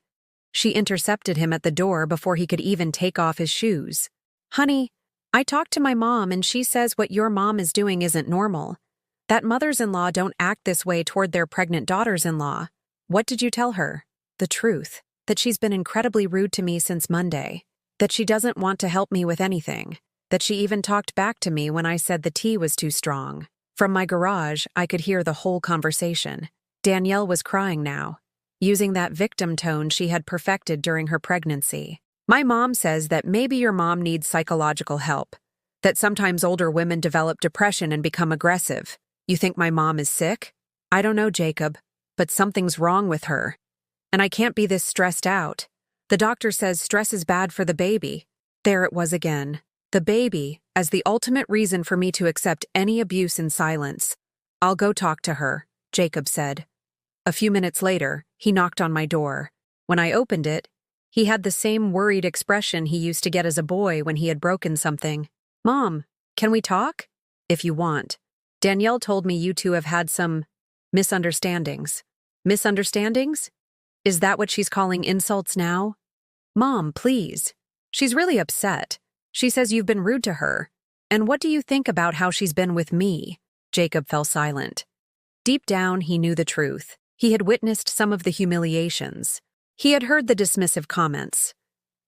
She intercepted him at the door before he could even take off his shoes. Honey, I talked to my mom and she says what your mom is doing isn't normal. That mothers-in-law don't act this way toward their pregnant daughters-in-law. What did you tell her? The truth. That she's been incredibly rude to me since Monday. That she doesn't want to help me with anything. That she even talked back to me when I said the tea was too strong. From my garage, I could hear the whole conversation. Danielle was crying now, using that victim tone she had perfected during her pregnancy. My mom says that maybe your mom needs psychological help. That sometimes older women develop depression and become aggressive. You think my mom is sick? I don't know, Jacob, but something's wrong with her. And I can't be this stressed out. The doctor says stress is bad for the baby. There it was again. The baby, as the ultimate reason for me to accept any abuse in silence. I'll go talk to her, Jacob said. A few minutes later, he knocked on my door. When I opened it, he had the same worried expression he used to get as a boy when he had broken something. Mom, can we talk? If you want. Danielle told me you two have had some misunderstandings. Misunderstandings? Is that what she's calling insults now? Mom, please. She's really upset. She says you've been rude to her. And what do you think about how she's been with me? Jacob fell silent. Deep down, he knew the truth. He had witnessed some of the humiliations. He had heard the dismissive comments.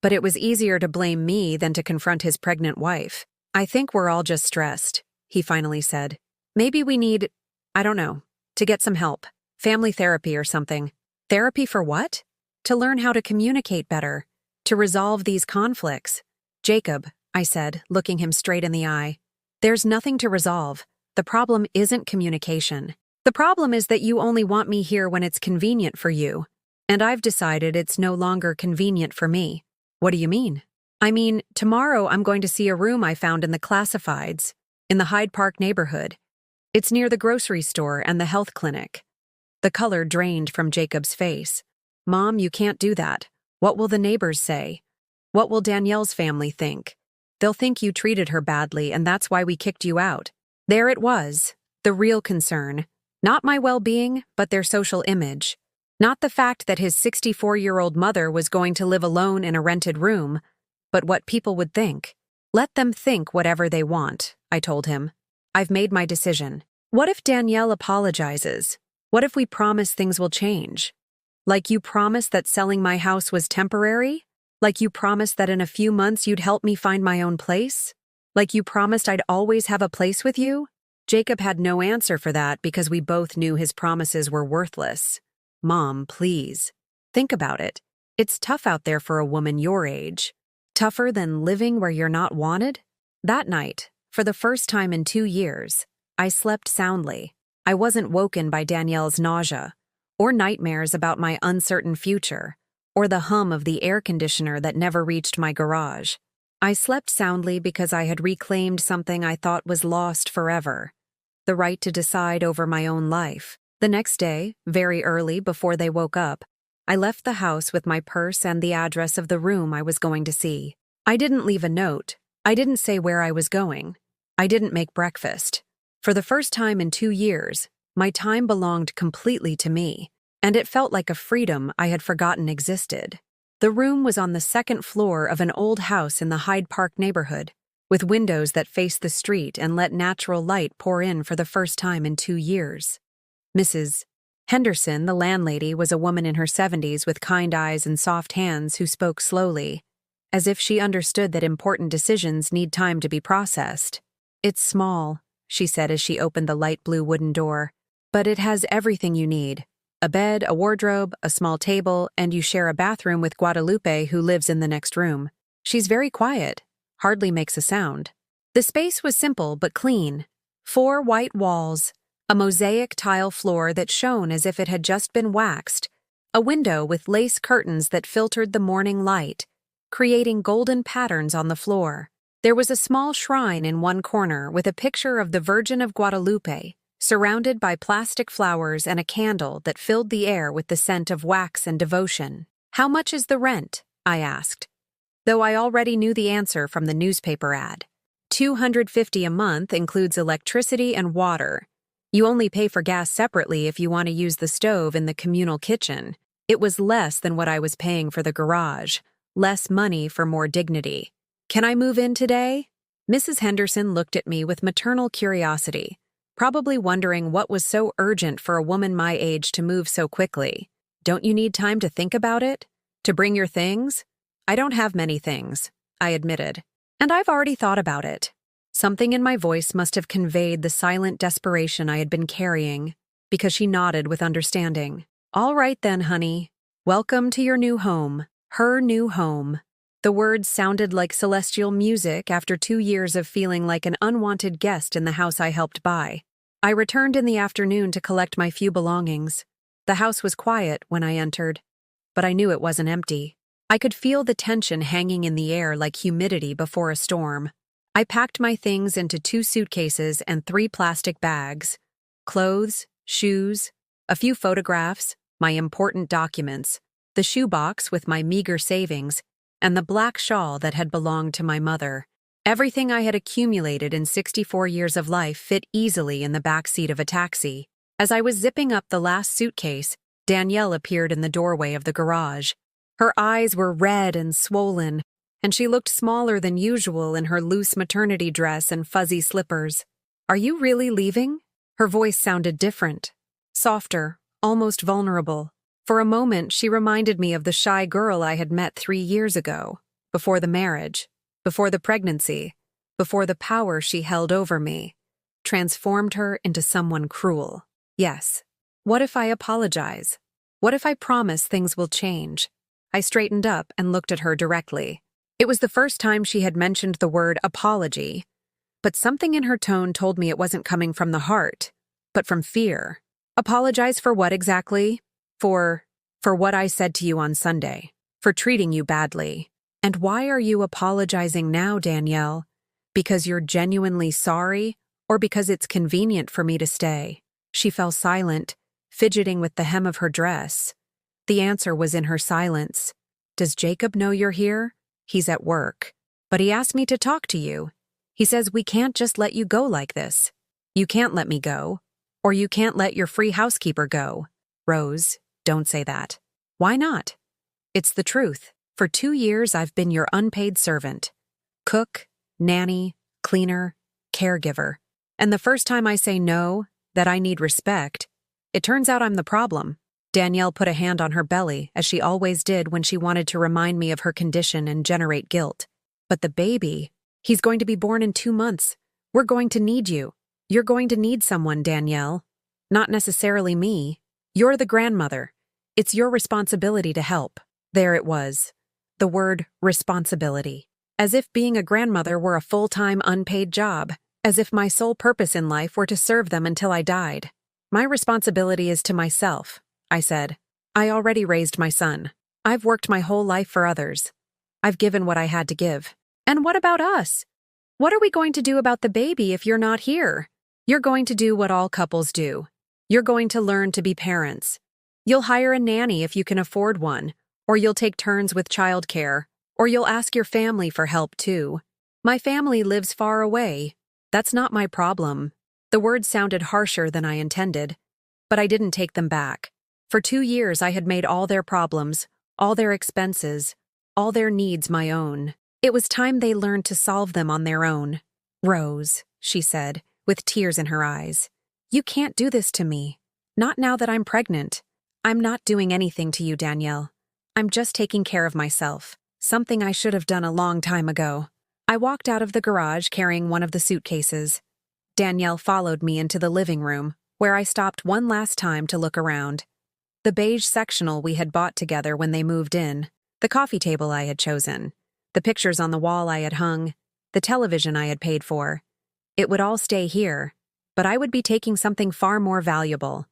But it was easier to blame me than to confront his pregnant wife. I think we're all just stressed, he finally said. Maybe we need, I don't know, to get some help. Family therapy or something. Therapy for what? To learn how to communicate better. To resolve these conflicts. Jacob, I said, looking him straight in the eye. There's nothing to resolve. The problem isn't communication. The problem is that you only want me here when it's convenient for you. And I've decided it's no longer convenient for me. What do you mean? I mean, tomorrow I'm going to see a room I found in the classifieds, in the Hyde Park neighborhood. It's near the grocery store and the health clinic. The color drained from Jacob's face. Mom, you can't do that. What will the neighbors say? What will Danielle's family think? They'll think you treated her badly and that's why we kicked you out. There it was, the real concern. Not my well-being, but their social image. Not the fact that his 64-year-old mother was going to live alone in a rented room, but what people would think. Let them think whatever they want, I told him. I've made my decision. What if Danielle apologizes? What if we promise things will change? Like you promised that selling my house was temporary? Like you promised that in a few months you'd help me find my own place? Like you promised I'd always have a place with you? Jacob had no answer for that because we both knew his promises were worthless. Mom, please. Think about it. It's tough out there for a woman your age. Tougher than living where you're not wanted? That night, for the first time in 2 years, I slept soundly. I wasn't woken by Danielle's nausea, or nightmares about my uncertain future, or the hum of the air conditioner that never reached my garage. I slept soundly because I had reclaimed something I thought was lost forever. The right to decide over my own life. The next day, very early before they woke up, I left the house with my purse and the address of the room I was going to see. I didn't leave a note. I didn't say where I was going. I didn't make breakfast. For the first time in 2 years, my time belonged completely to me, and it felt like a freedom I had forgotten existed. The room was on the second floor of an old house in the Hyde Park neighborhood, with windows that faced the street and let natural light pour in for the first time in 2 years. Mrs. Henderson, the landlady, was a woman in her 70s with kind eyes and soft hands who spoke slowly, as if she understood that important decisions need time to be processed. It's small, she said as she opened the light blue wooden door, but it has everything you need. A bed, a wardrobe, a small table, and you share a bathroom with Guadalupe who lives in the next room. She's very quiet, hardly makes a sound. The space was simple but clean. 4 white walls, a mosaic tile floor that shone as if it had just been waxed, a window with lace curtains that filtered the morning light, creating golden patterns on the floor. There was a small shrine in one corner with a picture of the Virgin of Guadalupe, surrounded by plastic flowers and a candle that filled the air with the scent of wax and devotion. "How much is the rent?" I asked, though I already knew the answer from the newspaper ad. $250 a month includes electricity and water. You only pay for gas separately if you want to use the stove in the communal kitchen. It was less than what I was paying for the garage, less money for more dignity. "Can I move in today?" Mrs. Henderson looked at me with maternal curiosity, probably wondering what was so urgent for a woman my age to move so quickly. "Don't you need time to think about it? To bring your things?" "I don't have many things," I admitted. "And I've already thought about it." Something in my voice must have conveyed the silent desperation I had been carrying, because she nodded with understanding. "All right then, honey. Welcome to your new home." Her new home. The words sounded like celestial music after 2 years of feeling like an unwanted guest in the house I helped buy. I returned in the afternoon to collect my few belongings. The house was quiet when I entered, but I knew it wasn't empty. I could feel the tension hanging in the air like humidity before a storm. I packed my things into 2 suitcases and 3 plastic bags. Clothes, shoes, a few photographs, my important documents, the shoebox with my meager savings, and the black shawl that had belonged to my mother. Everything I had accumulated in 64 years of life fit easily in the back seat of a taxi. As I was zipping up the last suitcase, Danielle appeared in the doorway of the garage. Her eyes were red and swollen, and she looked smaller than usual in her loose maternity dress and fuzzy slippers. "Are you really leaving?" Her voice sounded different, softer, almost vulnerable. For a moment, she reminded me of the shy girl I had met 3 years ago, before the marriage, before the pregnancy, before the power she held over me, transformed her into someone cruel. Yes. What if I apologize? What if I promise things will change? I straightened up and looked at her directly. It was the first time she had mentioned the word apology, but something in her tone told me it wasn't coming from the heart, but from fear. "Apologize for what exactly?" For what I said to you on Sunday, for treating you badly. "And why are you apologizing now, Danielle? Because you're genuinely sorry, or because it's convenient for me to stay?" She fell silent, fidgeting with the hem of her dress. The answer was in her silence. "Does Jacob know you're here? He's at work. But he asked me to talk to you. He says we can't just let you go like this. You can't let me go, or you can't let your free housekeeper go." "Rose, don't say that." "Why not? It's the truth. For 2 years, I've been your unpaid servant. Cook, nanny, cleaner, caregiver. And the first time I say no, that I need respect, it turns out I'm the problem." Danielle put a hand on her belly, as she always did when she wanted to remind me of her condition and generate guilt. "But the baby, he's going to be born in 2 months. We're going to need you. You're going to need someone, Danielle. Not necessarily me. You're the grandmother. It's your responsibility to help." There it was. The word responsibility. As if being a grandmother were a full-time unpaid job. As if my sole purpose in life were to serve them until I died. "My responsibility is to myself," I said. "I already raised my son. I've worked my whole life for others. I've given what I had to give." "And what about us? What are we going to do about the baby if you're not here?" "You're going to do what all couples do. You're going to learn to be parents. You'll hire a nanny if you can afford one, or you'll take turns with childcare, or you'll ask your family for help too. My family lives far away. That's not my problem." The words sounded harsher than I intended, but I didn't take them back. For 2 years I had made all their problems, all their expenses, all their needs my own. It was time they learned to solve them on their own. "Rose," she said, with tears in her eyes, "you can't do this to me. Not now that I'm pregnant. I'm not doing anything to you, Danielle. I'm just taking care of myself, something I should have done a long time ago." I walked out of the garage carrying one of the suitcases. Danielle followed me into the living room, where I stopped one last time to look around. The beige sectional we had bought together when they moved in, the coffee table I had chosen, the pictures on the wall I had hung, the television I had paid for. It would all stay here, but I would be taking something far more valuable.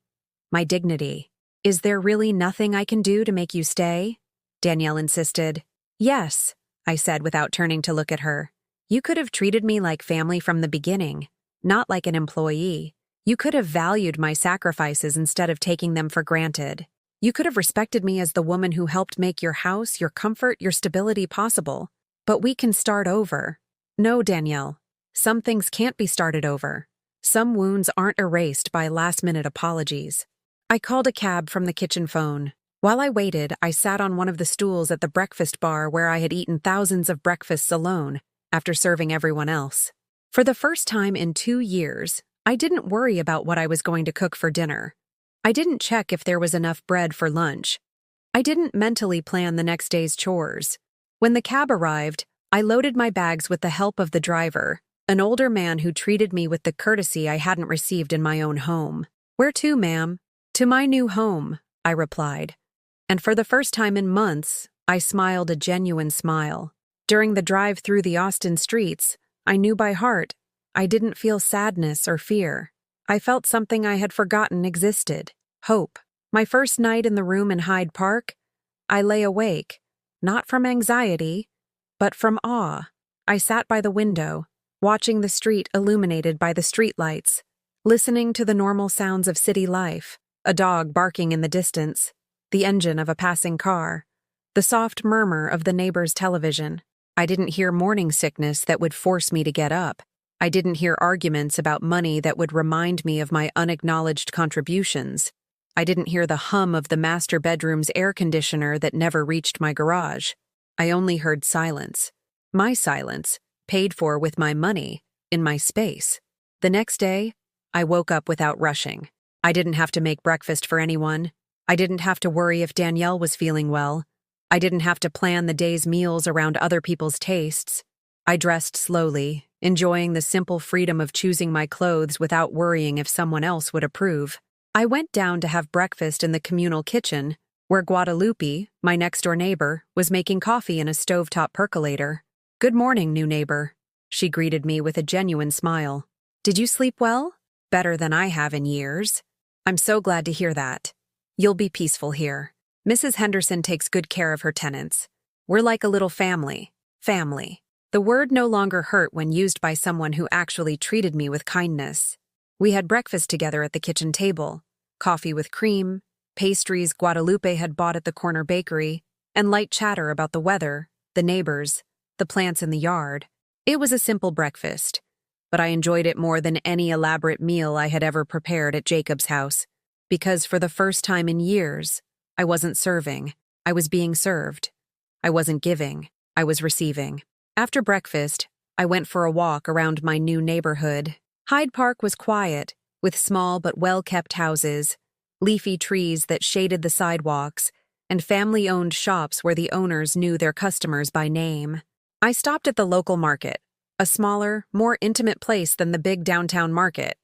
My dignity. Is there really nothing I can do to make you stay? Danielle insisted. Yes, I said without turning to look at her. You could have treated me like family from the beginning, not like an employee. You could have valued my sacrifices instead of taking them for granted. You could have respected me as the woman who helped make your house, your comfort, your stability possible. But we can start over. No, Danielle. Some things can't be started over. Some wounds aren't erased by last-minute apologies. I called a cab from the kitchen phone. While I waited, I sat on one of the stools at the breakfast bar where I had eaten thousands of breakfasts alone after serving everyone else. For the first time in 2 years, I didn't worry about what I was going to cook for dinner. I didn't check if there was enough bread for lunch. I didn't mentally plan the next day's chores. When the cab arrived, I loaded my bags with the help of the driver, an older man who treated me with the courtesy I hadn't received in my own home. Where to, ma'am? To my new home, I replied. And for the first time in months, I smiled a genuine smile. During the drive through the Austin streets, I knew by heart I didn't feel sadness or fear. I felt something I had forgotten existed, hope. My first night in the room in Hyde Park, I lay awake, not from anxiety, but from awe. I sat by the window, watching the street illuminated by the streetlights, listening to the normal sounds of city life, a dog barking in the distance, the engine of a passing car, the soft murmur of the neighbor's television. I didn't hear morning sickness that would force me to get up. I didn't hear arguments about money that would remind me of my unacknowledged contributions. I didn't hear the hum of the master bedroom's air conditioner that never reached my garage. I only heard silence. My silence, paid for with my money, in my space. The next day, I woke up without rushing. I didn't have to make breakfast for anyone. I didn't have to worry if Danielle was feeling well. I didn't have to plan the day's meals around other people's tastes. I dressed slowly, enjoying the simple freedom of choosing my clothes without worrying if someone else would approve. I went down to have breakfast in the communal kitchen, where Guadalupe, my next-door neighbor, was making coffee in a stovetop percolator. "Good morning, new neighbor," she greeted me with a genuine smile. "Did you sleep well? Better than I have in years." "I'm so glad to hear that. You'll be peaceful here. Mrs. Henderson takes good care of her tenants. We're like a little family. Family." The word no longer hurt when used by someone who actually treated me with kindness. We had breakfast together at the kitchen table, coffee with cream, pastries Guadalupe had bought at the corner bakery, and light chatter about the weather, the neighbors, the plants in the yard. It was a simple breakfast, but I enjoyed it more than any elaborate meal I had ever prepared at Jacob's house, because for the first time in years, I wasn't serving, I was being served. I wasn't giving, I was receiving. After breakfast, I went for a walk around my new neighborhood. Hyde Park was quiet, with small but well-kept houses, leafy trees that shaded the sidewalks, and family-owned shops where the owners knew their customers by name. I stopped at the local market, a smaller, more intimate place than the big downtown market,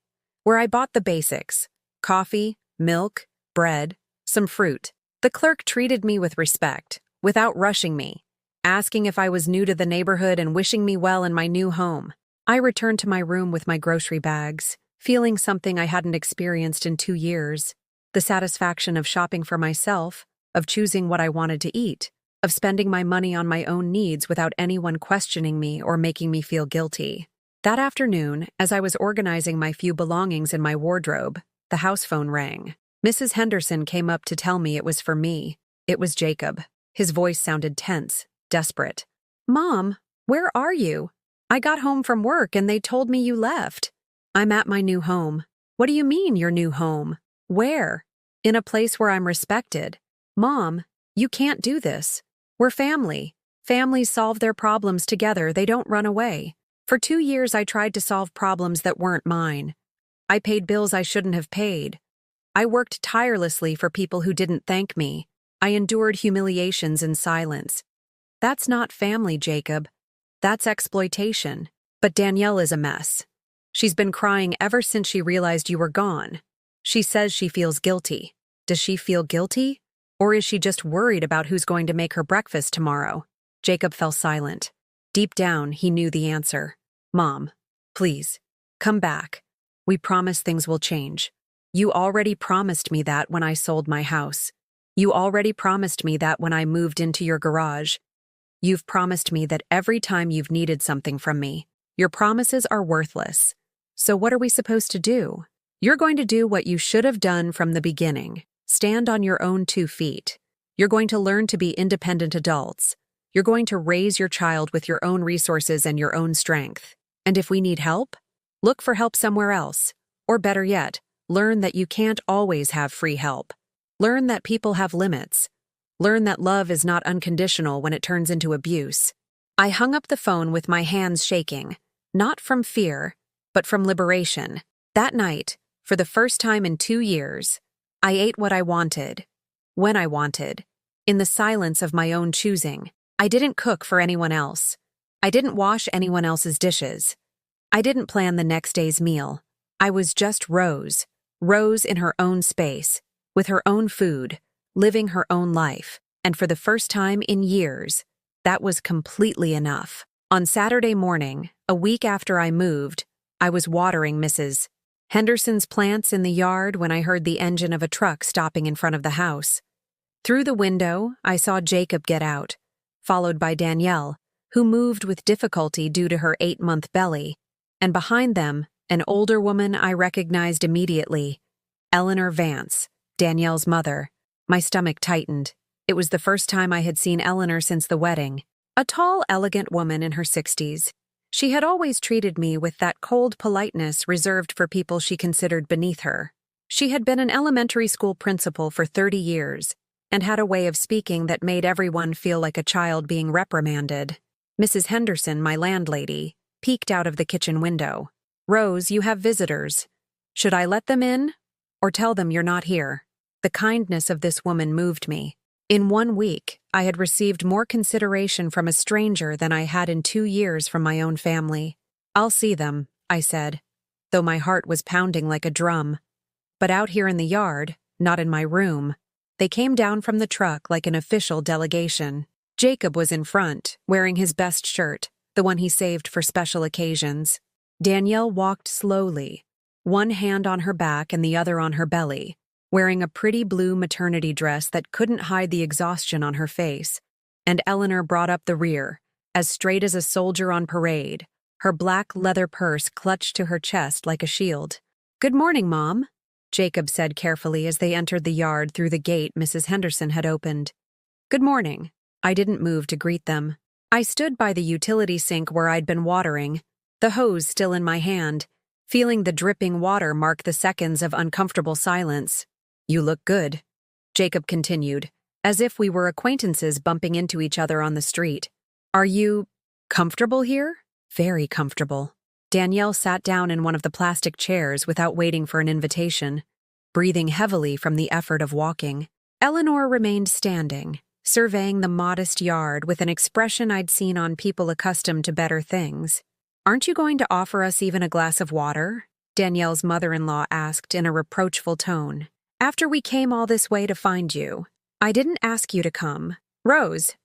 where I bought the basics: coffee, milk, bread, some fruit. The clerk treated me with respect, without rushing me, asking if I was new to the neighborhood and wishing me well in my new home. I returned to my room with my grocery bags, feeling something I hadn't experienced in 2 years. The satisfaction of shopping for myself, of choosing what I wanted to eat, of spending my money on my own needs without anyone questioning me or making me feel guilty. That afternoon, as I was organizing my few belongings in my wardrobe, the house phone rang. Mrs. Henderson came up to tell me it was for me. It was Jacob. His voice sounded tense, desperate. "Mom, where are you? I got home from work and they told me you left." "I'm at my new home." "What do you mean, your new home? Where?" "In a place where I'm respected." "Mom, you can't do this. We're family. Families solve their problems together, they don't run away. For 2 years I tried to solve problems that weren't mine. I paid bills I shouldn't have paid. I worked tirelessly for people who didn't thank me. I endured humiliations in silence. That's not family, Jacob. That's exploitation. But Danielle is a mess. She's been crying ever since she realized you were gone. She says she feels guilty. Does she feel guilty? Or is she just worried about who's going to make her breakfast tomorrow?" Jacob fell silent. Deep down, he knew the answer. Mom, please, come back. We promise things will change. You already promised me that when I sold my house. You already promised me that when I moved into your garage. You've promised me that every time you've needed something from me. Your promises are worthless. So what are we supposed to do? You're going to do what you should have done from the beginning. Stand on your own 2 feet. You're going to learn to be independent adults. You're going to raise your child with your own resources and your own strength. And if we need help, look for help somewhere else. Or better yet, learn that you can't always have free help. Learn that people have limits. Learn that love is not unconditional when it turns into abuse. I hung up the phone with my hands shaking, not from fear, but from liberation. That night, for the first time in 2 years, I ate what I wanted, when I wanted, in the silence of my own choosing. I didn't cook for anyone else. I didn't wash anyone else's dishes. I didn't plan the next day's meal. I was just Rose. Rose in her own space, with her own food, living her own life. And for the first time in years, that was completely enough. On Saturday morning, a week after I moved, I was watering Mrs. Henderson's plants in the yard when I heard the engine of a truck stopping in front of the house. Through the window, I saw Jacob get out, followed by Danielle, who moved with difficulty due to her 8-month belly, and behind them, an older woman I recognized immediately, Eleanor Vance, Danielle's mother. My stomach tightened. It was the first time I had seen Eleanor since the wedding. A tall, elegant woman in her 60s. She had always treated me with that cold politeness reserved for people she considered beneath her. She had been an elementary school principal for 30 years and had a way of speaking that made everyone feel like a child being reprimanded. Mrs. Henderson, my landlady, peeked out of the kitchen window. "Rose, you have visitors. Should I let them in? Or tell them you're not here?" The kindness of this woman moved me. In 1 week, I had received more consideration from a stranger than I had in 2 years from my own family. "I'll see them," I said, though my heart was pounding like a drum. But out here in the yard, not in my room, they came down from the truck like an official delegation. Jacob was in front, wearing his best shirt, the one he saved for special occasions. Danielle walked slowly, one hand on her back and the other on her belly, wearing a pretty blue maternity dress that couldn't hide the exhaustion on her face, and Eleanor brought up the rear, as straight as a soldier on parade, her black leather purse clutched to her chest like a shield. "Good morning, Mom," Jacob said carefully as they entered the yard through the gate Mrs. Henderson had opened. "Good morning." I didn't move to greet them. I stood by the utility sink where I'd been watering, the hose still in my hand, feeling the dripping water mark the seconds of uncomfortable silence. "You look good," Jacob continued, as if we were acquaintances bumping into each other on the street. "Are you comfortable here?" "Very comfortable." Danielle sat down in one of the plastic chairs without waiting for an invitation, breathing heavily from the effort of walking. Eleanor remained standing, surveying the modest yard with an expression I'd seen on people accustomed to better things. "Aren't you going to offer us even a glass of water?" Danielle's mother-in-law asked in a reproachful tone. "After we came all this way to find you, I didn't ask you to come." "Rose,"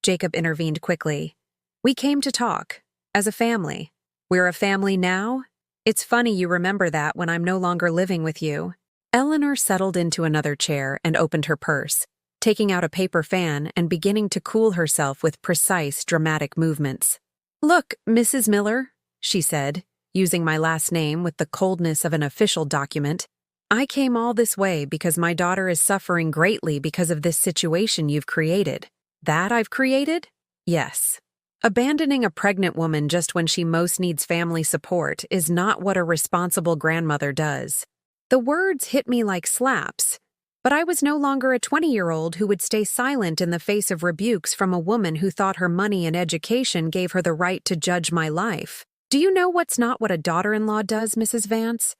Jacob intervened quickly. "We came to talk, as a family. We're a family now? It's funny you remember that when I'm no longer living with you." Eleanor settled into another chair and opened her purse, taking out a paper fan and beginning to cool herself with precise, dramatic movements. "Look, Mrs. Miller," she said, using my last name with the coldness of an official document, "I came all this way because my daughter is suffering greatly because of this situation you've created." "That I've created?" "Yes. Abandoning a pregnant woman just when she most needs family support is not what a responsible grandmother does." The words hit me like slaps, but I was no longer a 20-year-old who would stay silent in the face of rebukes from a woman who thought her money and education gave her the right to judge my life. "Do you know what's not what a daughter-in-law does, Mrs. Vance?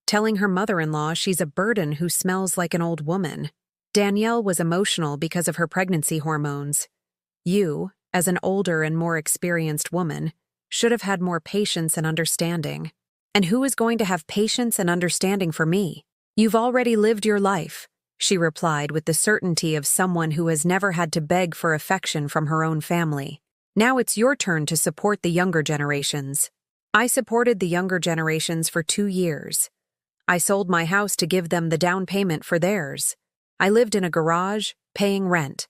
Telling her mother-in-law she's a burden who smells like an old woman." Danielle was emotional because of her pregnancy hormones. "You, as an older and more experienced woman, should have had more patience and understanding." "And who is going to have patience and understanding for me? You've already lived your life," she replied with the certainty of someone who has never had to beg for affection from her own family. Now it's your turn to support the younger generations. I supported the younger generations for 2 years. I sold my house to give them the down payment for theirs. I lived in a garage, paying rent.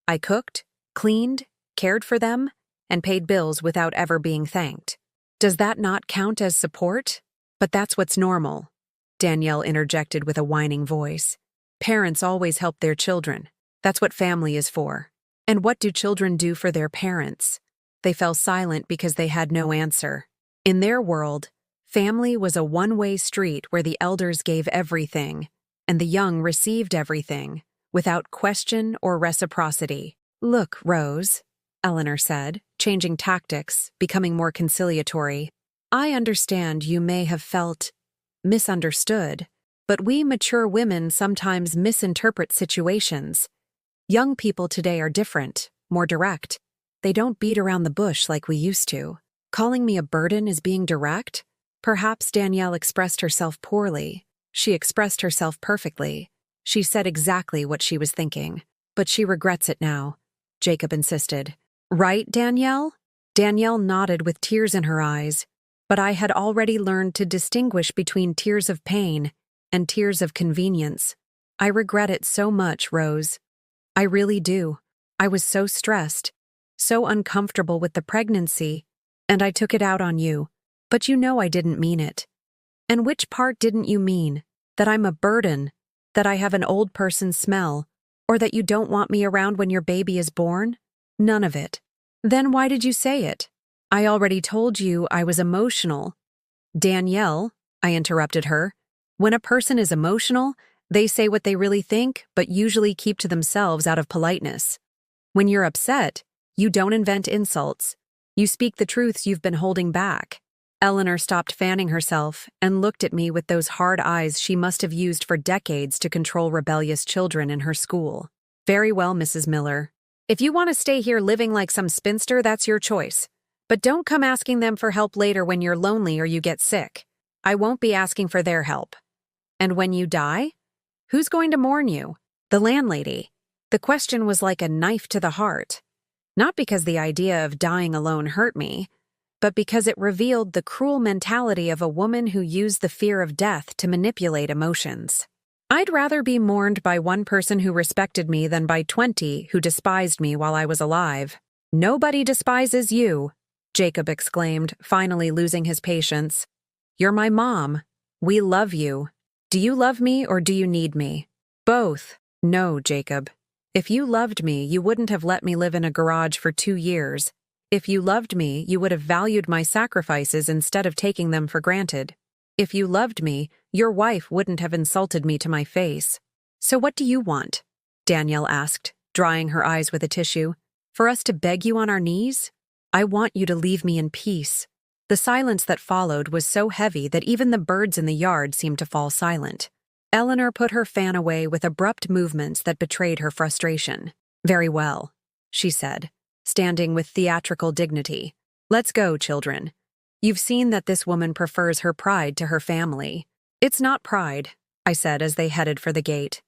I cooked, cleaned, cared for them, and paid bills without ever being thanked. Does that not count as support? But that's what's normal, Danielle interjected with a whining voice. Parents always help their children. That's what family is for. And what do children do for their parents? They fell silent because they had no answer. In their world, family was a one-way street where the elders gave everything, and the young received everything, without question or reciprocity. Look, Rose, Eleanor said, changing tactics, becoming more conciliatory. I understand you may have felt misunderstood, but we mature women sometimes misinterpret situations. Young people today are different, more direct. They don't beat around the bush like we used to. Calling me a burden is being direct? Perhaps Danielle expressed herself poorly. She expressed herself perfectly. She said exactly what she was thinking. But she regrets it now, Jacob insisted. Right, Danielle? Danielle nodded with tears in her eyes. But I had already learned to distinguish between tears of pain and tears of convenience. I regret it so much, Rose. I really do. I was so stressed, so uncomfortable with the pregnancy, and I took it out on you. But you know I didn't mean it. And which part didn't you mean? That I'm a burden? That I have an old person smell? Or that you don't want me around when your baby is born? None of it. Then why did you say it? I already told you I was emotional. Danielle, I interrupted her. When a person is emotional, they say what they really think, but usually keep to themselves out of politeness. When you're upset, you don't invent insults. You speak the truths you've been holding back. Eleanor stopped fanning herself and looked at me with those hard eyes she must have used for decades to control rebellious children in her school. Very well, Mrs. Miller. If you want to stay here living like some spinster, that's your choice. But don't come asking them for help later when you're lonely or you get sick. I won't be asking for their help. And when you die? Who's going to mourn you? The landlady. The question was like a knife to the heart. Not because the idea of dying alone hurt me, but because it revealed the cruel mentality of a woman who used the fear of death to manipulate emotions. I'd rather be mourned by one person who respected me than by 20 who despised me while I was alive. Nobody despises you, Jacob exclaimed, finally losing his patience. You're my mom. We love you. Do you love me or do you need me? Both. No, Jacob. If you loved me, you wouldn't have let me live in a garage for 2 years. If you loved me, you would have valued my sacrifices instead of taking them for granted. If you loved me, your wife wouldn't have insulted me to my face. So what do you want? Danielle asked, drying her eyes with a tissue. For us to beg you on our knees? I want you to leave me in peace. The silence that followed was so heavy that even the birds in the yard seemed to fall silent. Eleanor put her fan away with abrupt movements that betrayed her frustration. Very well, she said, standing with theatrical dignity. Let's go, children. You've seen that this woman prefers her pride to her family. It's not pride, I said as they headed for the gate.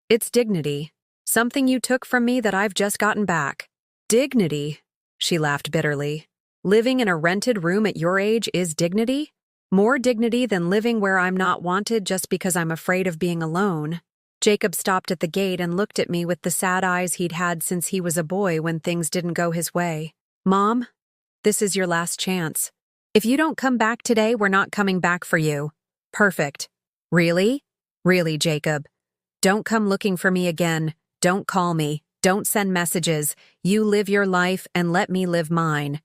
It's dignity. Something you took from me that I've just gotten back. Dignity? She laughed bitterly. Living in a rented room at your age is dignity? More dignity than living where I'm not wanted just because I'm afraid of being alone. Jacob stopped at the gate and looked at me with the sad eyes he'd had since he was a boy when things didn't go his way. Mom, this is your last chance. If you don't come back today, we're not coming back for you. Perfect. Really? Really, Jacob. Don't come looking for me again. Don't call me. Don't send messages. You live your life and let me live mine.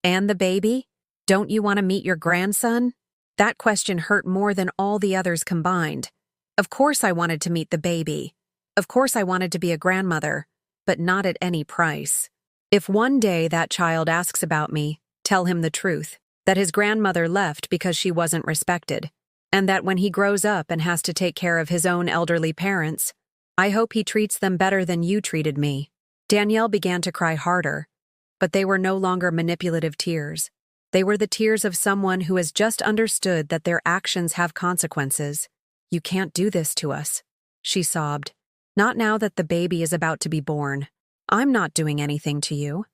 And the baby? Don't you want to meet your grandson? That question hurt more than all the others combined. Of course I wanted to meet the baby. Of course I wanted to be a grandmother, but not at any price. If one day that child asks about me, tell him the truth, that his grandmother left because she wasn't respected, and that when he grows up and has to take care of his own elderly parents, I hope he treats them better than you treated me. Danielle began to cry harder, but they were no longer manipulative tears. They were the tears of someone who has just understood that their actions have consequences. You can't do this to us, she sobbed. Not now that the baby is about to be born. I'm not doing anything to you.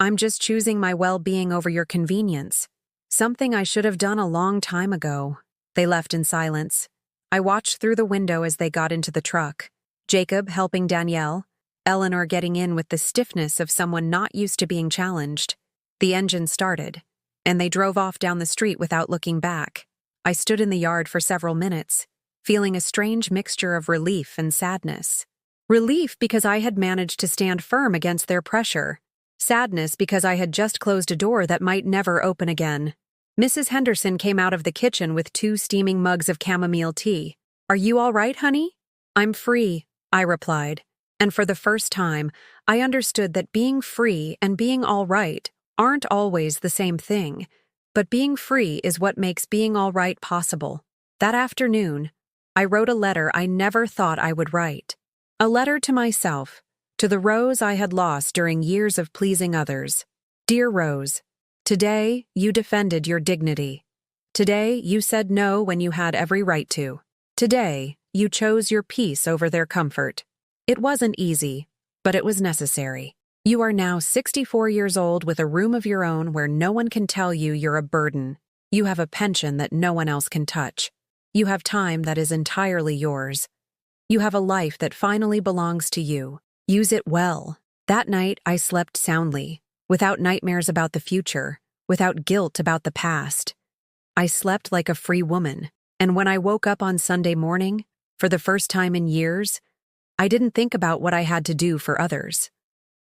I'm just choosing my well-being over your convenience. Something I should have done a long time ago." They left in silence. I watched through the window as they got into the truck. Jacob helping Danielle, Eleanor getting in with the stiffness of someone not used to being challenged. The engine started, and they drove off down the street without looking back. I stood in the yard for several minutes, feeling a strange mixture of relief and sadness. Relief because I had managed to stand firm against their pressure. Sadness because I had just closed a door that might never open again. Mrs. Henderson came out of the kitchen with 2 steaming mugs of chamomile tea. "Are you all right, honey?" "I'm free," I replied. And for the first time, I understood that being free and being all right aren't always the same thing. But being free is what makes being all right possible. That afternoon, I wrote a letter I never thought I would write. A letter to myself, to the Rose I had lost during years of pleasing others. Dear Rose, today you defended your dignity. Today you said no when you had every right to. Today you chose your peace over their comfort. It wasn't easy, but it was necessary. You are now 64 years old with a room of your own where no one can tell you you're a burden. You have a pension that no one else can touch. You have time that is entirely yours. You have a life that finally belongs to you. Use it well. That night, I slept soundly, without nightmares about the future, without guilt about the past. I slept like a free woman, and when I woke up on Sunday morning, for the first time in years, I didn't think about what I had to do for others.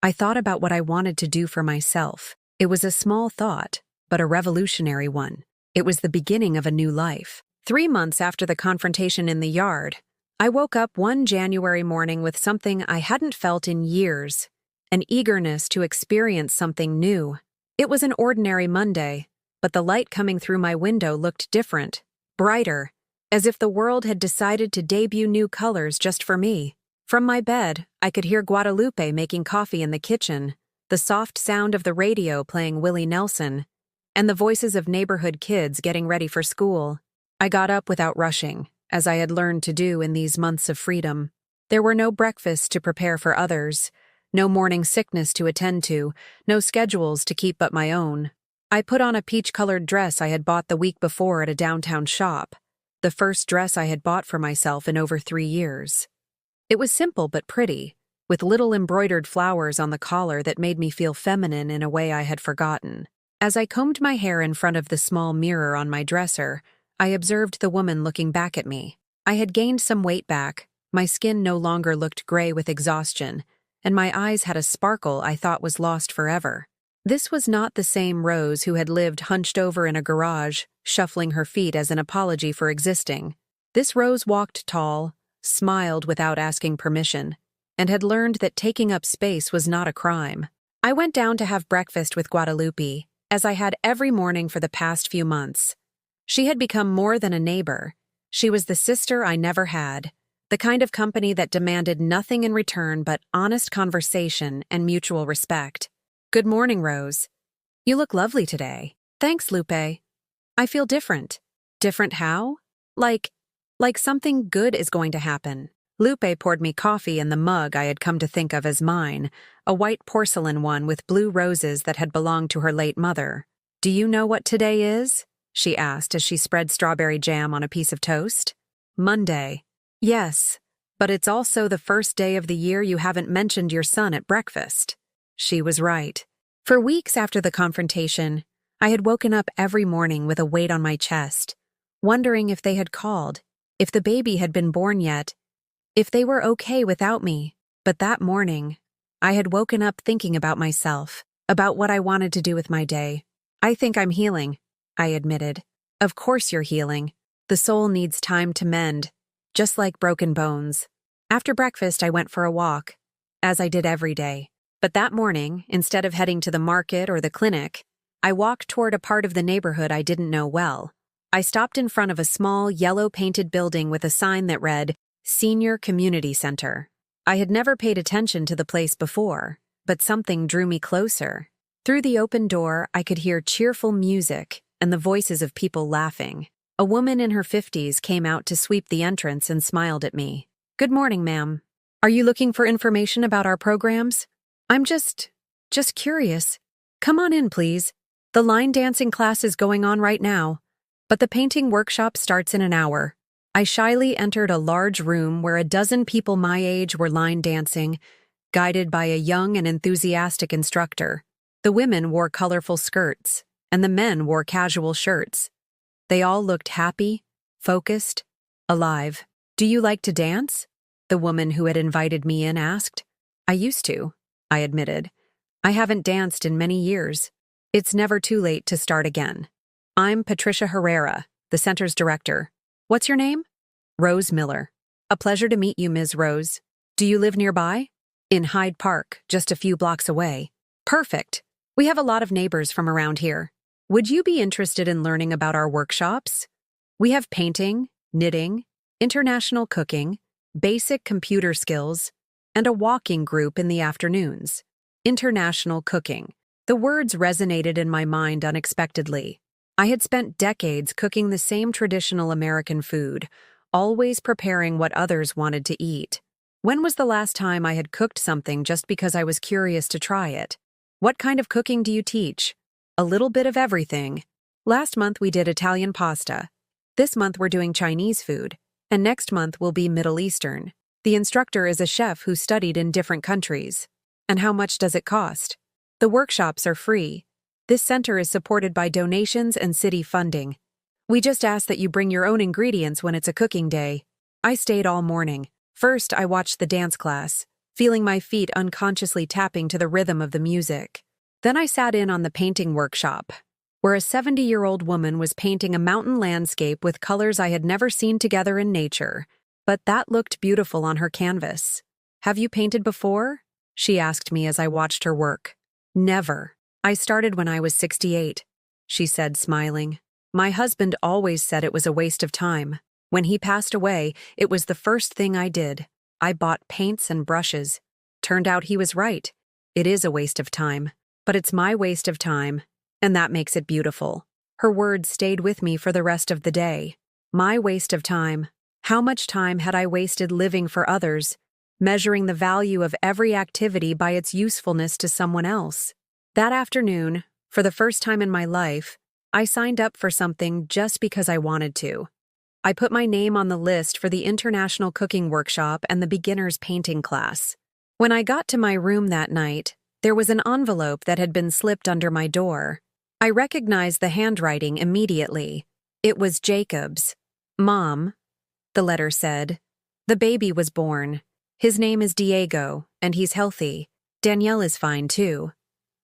I thought about what I wanted to do for myself. It was a small thought, but a revolutionary one. It was the beginning of a new life. 3 months after the confrontation in the yard, I woke up one January morning with something I hadn't felt in years, an eagerness to experience something new. It was an ordinary Monday, but the light coming through my window looked different, brighter, as if the world had decided to debut new colors just for me. From my bed, I could hear Guadalupe making coffee in the kitchen, the soft sound of the radio playing Willie Nelson, and the voices of neighborhood kids getting ready for school. I got up without rushing, as I had learned to do in these months of freedom. There were no breakfasts to prepare for others, no morning sickness to attend to, no schedules to keep but my own. I put on a peach-colored dress I had bought the week before at a downtown shop, the first dress I had bought for myself in over 3 years. It was simple but pretty, with little embroidered flowers on the collar that made me feel feminine in a way I had forgotten. As I combed my hair in front of the small mirror on my dresser, I observed the woman looking back at me. I had gained some weight back, my skin no longer looked gray with exhaustion, and my eyes had a sparkle I thought was lost forever. This was not the same Rose who had lived hunched over in a garage, shuffling her feet as an apology for existing. This Rose walked tall, smiled without asking permission, and had learned that taking up space was not a crime. I went down to have breakfast with Guadalupe, as I had every morning for the past few months. She had become more than a neighbor. She was the sister I never had, the kind of company that demanded nothing in return but honest conversation and mutual respect. "Good morning, Rose. You look lovely today." "Thanks, Lupe. I feel different." "Different how?" Like something good is going to happen." Lupe poured me coffee in the mug I had come to think of as mine, a white porcelain one with blue roses that had belonged to her late mother. "Do you know what today is?" she asked as she spread strawberry jam on a piece of toast. "Monday." "Yes, but it's also the first day of the year you haven't mentioned your son at breakfast." She was right. For weeks after the confrontation, I had woken up every morning with a weight on my chest, wondering if they had called, if the baby had been born yet, if they were okay without me. But that morning, I had woken up thinking about myself, about what I wanted to do with my day. "I think I'm healing," I admitted. "Of course you're healing. The soul needs time to mend, just like broken bones." After breakfast, I went for a walk, as I did every day. But that morning, instead of heading to the market or the clinic, I walked toward a part of the neighborhood I didn't know well. I stopped in front of a small, yellow-painted building with a sign that read, Senior Community Center. I had never paid attention to the place before, but something drew me closer. Through the open door, I could hear cheerful music and the voices of people laughing. A woman in her 50s came out to sweep the entrance and smiled at me. "Good morning, ma'am. Are you looking for information about our programs?" "I'm just curious. Come on in, please. The line dancing class is going on right now, but the painting workshop starts in an hour. I shyly entered a large room where a dozen people my age were line dancing, guided by a young and enthusiastic instructor. The women wore colorful skirts, and the men wore casual shirts. They all looked happy, focused, alive. "Do you like to dance?" the woman who had invited me in asked. "I used to," I admitted. "I haven't danced in many years. It's never too late to start again." "I'm Patricia Herrera, the center's director. What's your name?" "Rose Miller." "A pleasure to meet you, Ms. Rose. Do you live nearby?" "In Hyde Park, just a few blocks away." "Perfect. We have a lot of neighbors from around here. Would you be interested in learning about our workshops? We have painting, knitting, international cooking, basic computer skills, and a walking group in the afternoons." International cooking. The words resonated in my mind unexpectedly. I had spent decades cooking the same traditional American food, always preparing what others wanted to eat. When was the last time I had cooked something just because I was curious to try it? "What kind of cooking do you teach?" "A little bit of everything. Last month we did Italian pasta. This month we're doing Chinese food, and next month will be Middle Eastern." The instructor is a chef who studied in different countries. "And how much does it cost?" "The workshops are free. This center is supported by donations and city funding. We just ask that you bring your own ingredients when it's a cooking day." I stayed all morning. First, I watched the dance class, feeling my feet unconsciously tapping to the rhythm of the music. Then I sat in on the painting workshop, where a 70-year-old woman was painting a mountain landscape with colors I had never seen together in nature. But that looked beautiful on her canvas. "Have you painted before?" she asked me as I watched her work. "Never. I started when I was 68, she said, smiling. "My husband always said it was a waste of time. When he passed away, it was the first thing I did. I bought paints and brushes. Turned out he was right. It is a waste of time. But it's my waste of time, and that makes it beautiful." Her words stayed with me for the rest of the day. My waste of time. How much time had I wasted living for others, measuring the value of every activity by its usefulness to someone else? That afternoon, for the first time in my life, I signed up for something just because I wanted to. I put my name on the list for the International Cooking Workshop and the Beginner's Painting class. When I got to my room that night, there was an envelope that had been slipped under my door. I recognized the handwriting immediately. It was Jacob's. "Mom," the letter said, "the baby was born. His name is Diego, and he's healthy. Danielle is fine, too.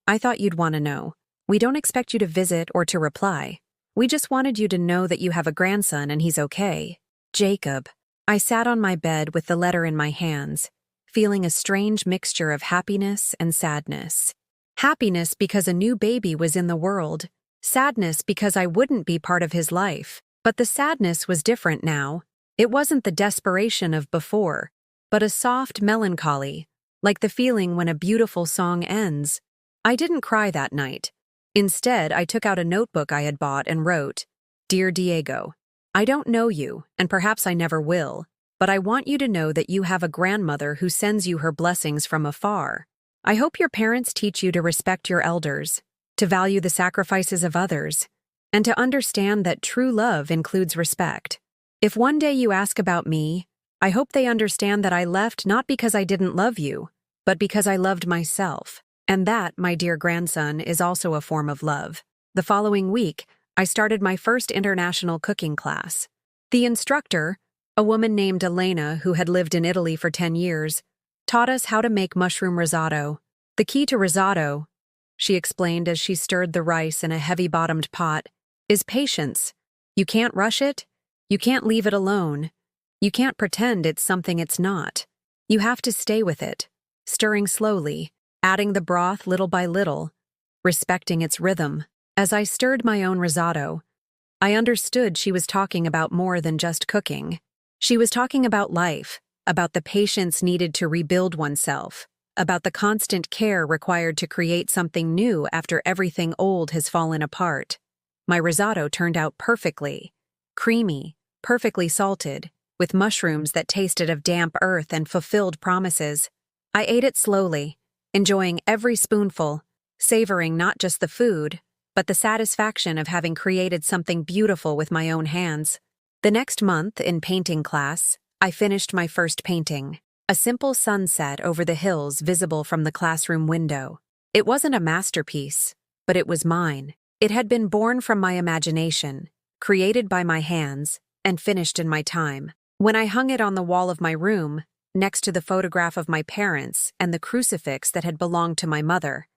I thought you'd want to know. We don't expect you to visit or to reply. We just wanted you to know that you have a grandson and he's okay. Jacob." I sat on my bed with the letter in my hands, feeling a strange mixture of happiness and sadness. Happiness because a new baby was in the world. Sadness because I wouldn't be part of his life. But the sadness was different now. It wasn't the desperation of before, but a soft melancholy, like the feeling when a beautiful song ends. I didn't cry that night. Instead, I took out a notebook I had bought and wrote, "Dear Diego, I don't know you, and perhaps I never will, but I want you to know that you have a grandmother who sends you her blessings from afar. I hope your parents teach you to respect your elders, to value the sacrifices of others, and to understand that true love includes respect. If one day you ask about me, I hope they understand that I left not because I didn't love you, but because I loved myself. And that, my dear grandson, is also a form of love." The following week, I started my first international cooking class. The instructor, a woman named Elena who had lived in Italy for 10 years, taught us how to make mushroom risotto. "The key to risotto," she explained as she stirred the rice in a heavy-bottomed pot, "is patience. You can't rush it. You can't leave it alone. You can't pretend it's something it's not. You have to stay with it, stirring slowly, adding the broth little by little, respecting its rhythm." As I stirred my own risotto, I understood she was talking about more than just cooking. She was talking about life, about the patience needed to rebuild oneself, about the constant care required to create something new after everything old has fallen apart. My risotto turned out perfectly, creamy, perfectly salted, with mushrooms that tasted of damp earth and fulfilled promises. I ate it slowly, enjoying every spoonful, savoring not just the food, but the satisfaction of having created something beautiful with my own hands. The next month, in painting class, I finished my first painting, a simple sunset over the hills visible from the classroom window. It wasn't a masterpiece, but it was mine. It had been born from my imagination, created by my hands, and finished in my time. When I hung it on the wall of my room, next to the photograph of my parents and the crucifix that had belonged to my mother,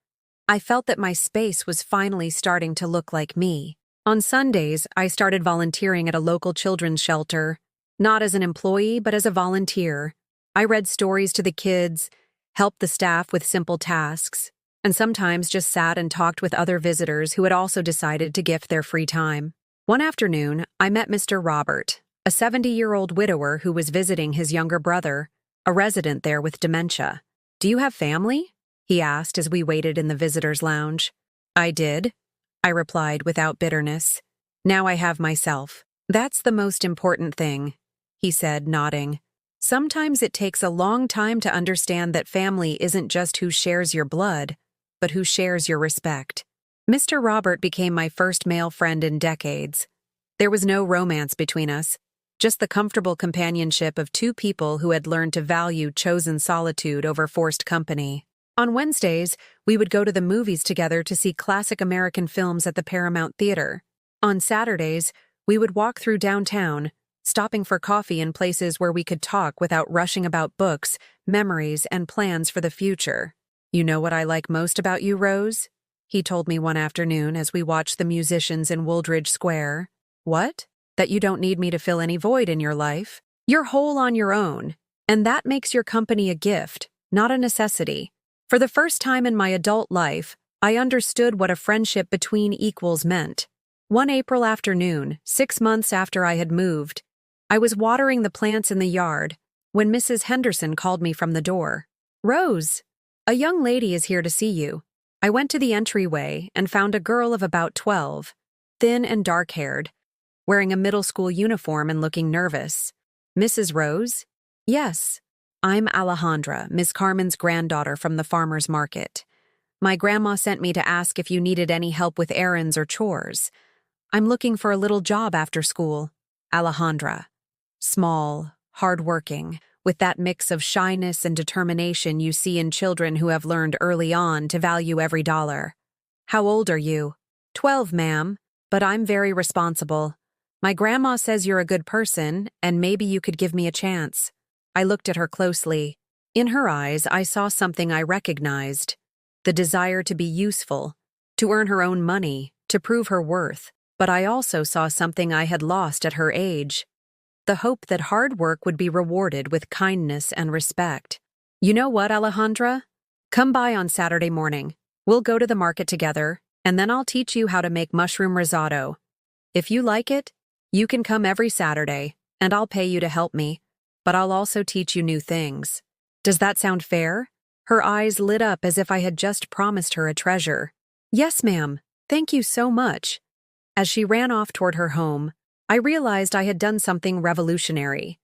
I felt that my space was finally starting to look like me. On Sundays, I started volunteering at a local children's shelter, not as an employee, but as a volunteer. I read stories to the kids, helped the staff with simple tasks, and sometimes just sat and talked with other visitors who had also decided to gift their free time. One afternoon, I met Mr. Robert, a 70-year-old widower who was visiting his younger brother, a resident there with dementia. "Do you have family?" he asked as we waited in the visitors' lounge. "I did," I replied without bitterness. "Now I have myself." "That's the most important thing," he said, nodding. "Sometimes it takes a long time to understand that family isn't just who shares your blood, but who shares your respect." Mr. Robert became my first male friend in decades. There was no romance between us, just the comfortable companionship of two people who had learned to value chosen solitude over forced company. On Wednesdays, we would go to the movies together to see classic American films at the Paramount Theater. On Saturdays, we would walk through downtown, stopping for coffee in places where we could talk without rushing about books, memories, and plans for the future. "You know what I like most about you, Rose?" he told me one afternoon as we watched the musicians in Woolridge Square. "What?" "That you don't need me to fill any void in your life. You're whole on your own, and that makes your company a gift, not a necessity." For the first time in my adult life, I understood what a friendship between equals meant. One April afternoon, 6 months after I had moved, I was watering the plants in the yard when Mrs. Henderson called me from the door. "Rose, a young lady is here to see you." I went to the entryway and found a girl of about 12, thin and dark-haired, wearing a middle school uniform and looking nervous. "Mrs. Rose?" "Yes. I'm Alejandra, Miss Carmen's granddaughter from the farmer's market. My grandma sent me to ask if you needed any help with errands or chores. I'm looking for a little job after school." Alejandra. Small, hard-working, with that mix of shyness and determination you see in children who have learned early on to value every dollar. "How old are you?" 12, ma'am, but I'm very responsible. My grandma says you're a good person, and maybe you could give me a chance." I looked at her closely. In her eyes, I saw something I recognized: the desire to be useful, to earn her own money, to prove her worth. But I also saw something I had lost at her age: the hope that hard work would be rewarded with kindness and respect. "You know what, Alejandra? Come by on Saturday morning. We'll go to the market together, and then I'll teach you how to make mushroom risotto. If you like it, you can come every Saturday, and I'll pay you to help me, but I'll also teach you new things." Does that sound fair? Her eyes lit up as if I had just promised her a treasure. "Yes, ma'am. Thank you so much." As she ran off toward her home, I realized I had done something revolutionary.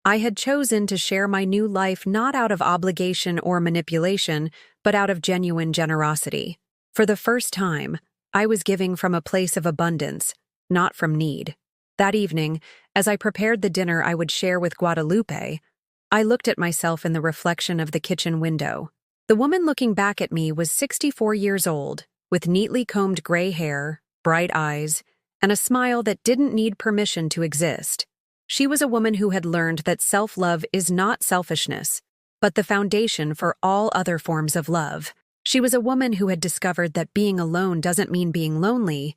I had chosen to share my new life not out of obligation or manipulation, but out of genuine generosity. For the first time, I was giving from a place of abundance, not from need. That evening, as I prepared the dinner I would share with Guadalupe, I looked at myself in the reflection of the kitchen window. The woman looking back at me was 64 years old, with neatly combed gray hair, bright eyes, and a smile that didn't need permission to exist. She was a woman who had learned that self-love is not selfishness, but the foundation for all other forms of love. She was a woman who had discovered that being alone doesn't mean being lonely,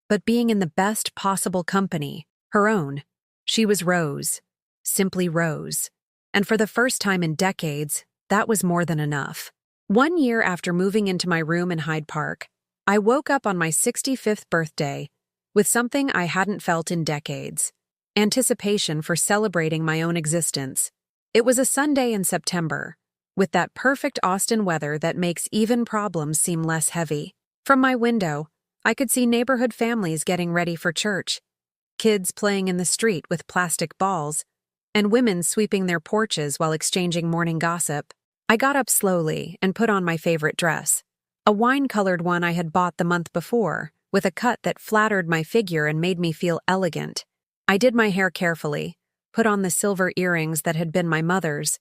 but being in the best possible company, her own. She was Rose, simply Rose. And for the first time in decades, that was more than enough. 1 year after moving into my room in Hyde Park, I woke up on my 65th birthday with something I hadn't felt in decades: anticipation for celebrating my own existence. It was a Sunday in September, with that perfect Austin weather that makes even problems seem less heavy. From my window, I could see neighborhood families getting ready for church, kids playing in the street with plastic balls, and women sweeping their porches while exchanging morning gossip. I got up slowly and put on my favorite dress, A wine-colored one I had bought the month before, with a cut that flattered my figure and made me feel elegant. I did my hair carefully, put on the silver earrings that had been my mother's,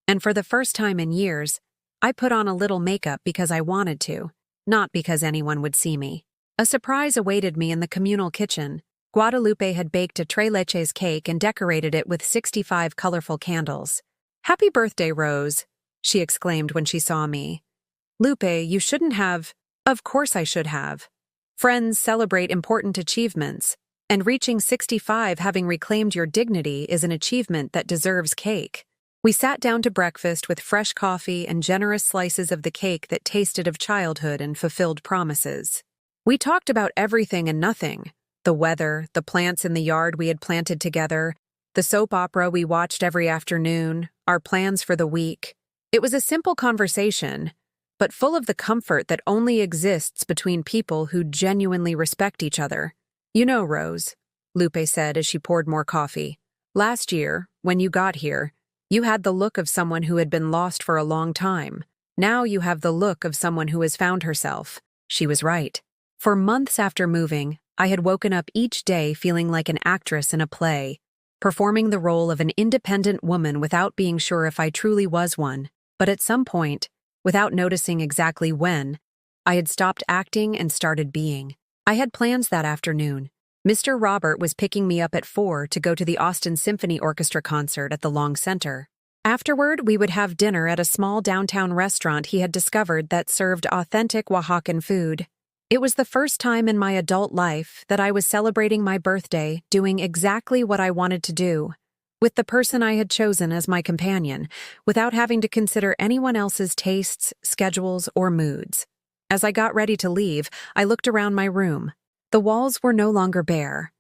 and for the first time in years, I put on a little makeup because I wanted to, not because anyone would see me. A surprise awaited me in the communal kitchen. Guadalupe had baked a tres leches cake and decorated it with 65 colorful candles. "Happy birthday, Rose," she exclaimed when she saw me. "Lupe, you shouldn't have." "Of course I should have. Friends celebrate important achievements, and reaching 65 having reclaimed your dignity is an achievement that deserves cake." We sat down to breakfast with fresh coffee and generous slices of the cake that tasted of childhood and fulfilled promises. We talked about everything and nothing: the weather, the plants in the yard we had planted together, the soap opera we watched every afternoon, our plans for the week. It was a simple conversation, but full of the comfort that only exists between people who genuinely respect each other. "You know, Rose," Lupe said as she poured more coffee, "last year, when you got here, you had the look of someone who had been lost for a long time. Now you have the look of someone who has found herself." She was right. For months after moving, I had woken up each day feeling like an actress in a play, performing the role of an independent woman without being sure if I truly was one. But at some point, without noticing exactly when, I had stopped acting and started being. I had plans that afternoon. Mr. Robert was picking me up at 4 to go to the Austin Symphony Orchestra concert at the Long Center. Afterward, we would have dinner at a small downtown restaurant he had discovered that served authentic Oaxacan food. It was the first time in my adult life that I was celebrating my birthday doing exactly what I wanted to do, with the person I had chosen as my companion, without having to consider anyone else's tastes, schedules, or moods. As I got ready to leave, I looked around my room. The walls were no longer bare.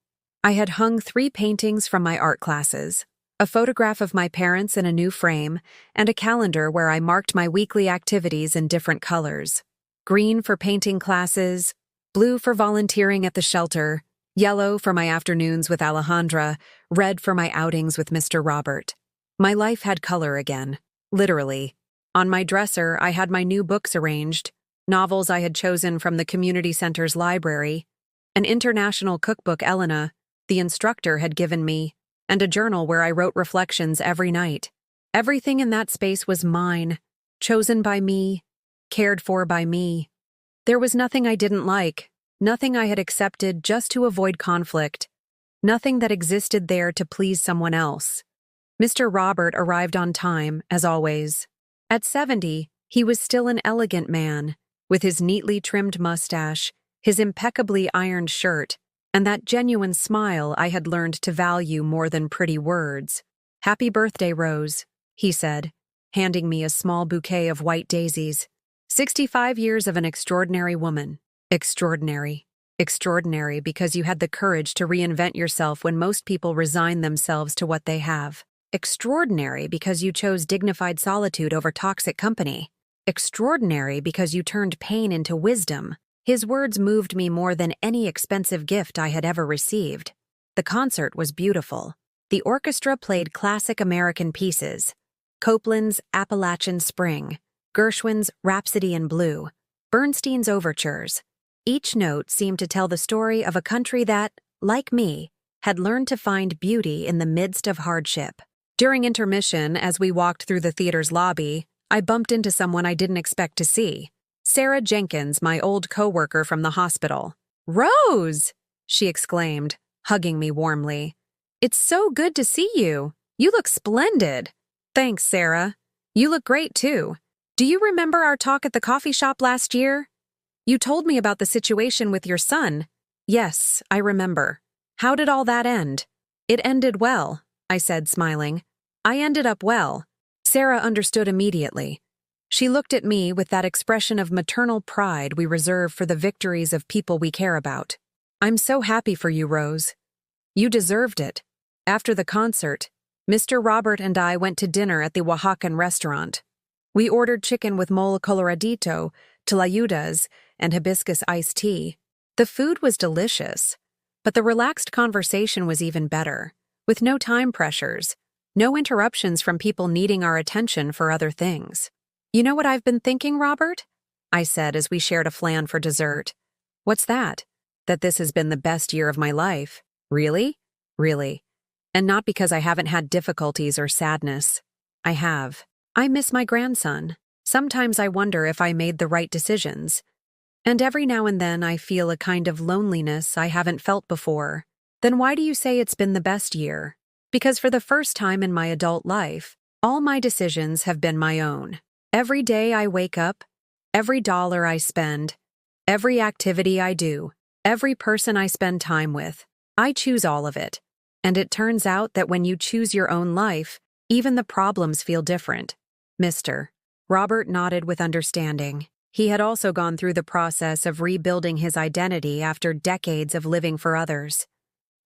I had hung 3 paintings from my art classes, a photograph of my parents in a new frame, and a calendar where I marked my weekly activities in different colors: green for painting classes, blue for volunteering at the shelter, yellow for my afternoons with Alejandra, red for my outings with Mr. Robert. My life had color again, literally. On my dresser, I had my new books arranged, novels I had chosen from the community center's library, an international cookbook Elena, the instructor, had given me, and a journal where I wrote reflections every night. Everything in that space was mine, chosen by me, cared for by me. There was nothing I didn't like, nothing I had accepted just to avoid conflict, nothing that existed there to please someone else. Mr. Robert arrived on time, as always. At 70, he was still an elegant man, with his neatly trimmed mustache, his impeccably ironed shirt, and that genuine smile I had learned to value more than pretty words. "Happy birthday, Rose," he said, handing me a small bouquet of white daisies. 65 years of an extraordinary woman. Extraordinary. Extraordinary because you had the courage to reinvent yourself when most people resign themselves to what they have. Extraordinary because you chose dignified solitude over toxic company. Extraordinary because you turned pain into wisdom. His words moved me more than any expensive gift I had ever received. The concert was beautiful. The orchestra played classic American pieces: Copland's Appalachian Spring, Gershwin's Rhapsody in Blue, Bernstein's Overtures. Each note seemed to tell the story of a country that, like me, had learned to find beauty in the midst of hardship. During intermission, as we walked through the theater's lobby, I bumped into someone I didn't expect to see. Sarah Jenkins, my old co-worker from the hospital. "Rose!" she exclaimed, hugging me warmly. "It's so good to see you. You look splendid." "Thanks, Sarah. You look great, too. Do you remember our talk at the coffee shop last year? You told me about the situation with your son." "Yes, I remember. How did all that end?" "It ended well," I said, smiling. "I ended up well." Sarah understood immediately. She looked at me with that expression of maternal pride we reserve for the victories of people we care about. "I'm so happy for you, Rose. You deserved it." After the concert, Mr. Robert and I went to dinner at the Oaxacan restaurant. We ordered chicken with mole coloradito, tlayudas, and hibiscus iced tea. The food was delicious, but the relaxed conversation was even better, with no time pressures, no interruptions from people needing our attention for other things. "You know what I've been thinking, Robert?" I said as we shared a flan for dessert. What's that? That this has been the best year of my life. Really? Really. And not because I haven't had difficulties or sadness. I have. I miss my grandson. Sometimes I wonder if I made the right decisions. And every now and then I feel a kind of loneliness I haven't felt before. Then why do you say it's been the best year? Because for the first time in my adult life, all my decisions have been my own. Every day I wake up, every dollar I spend, every activity I do, every person I spend time with, I choose all of it. And it turns out that when you choose your own life, even the problems feel different. Mr. Robert nodded with understanding. He had also gone through the process of rebuilding his identity after decades of living for others.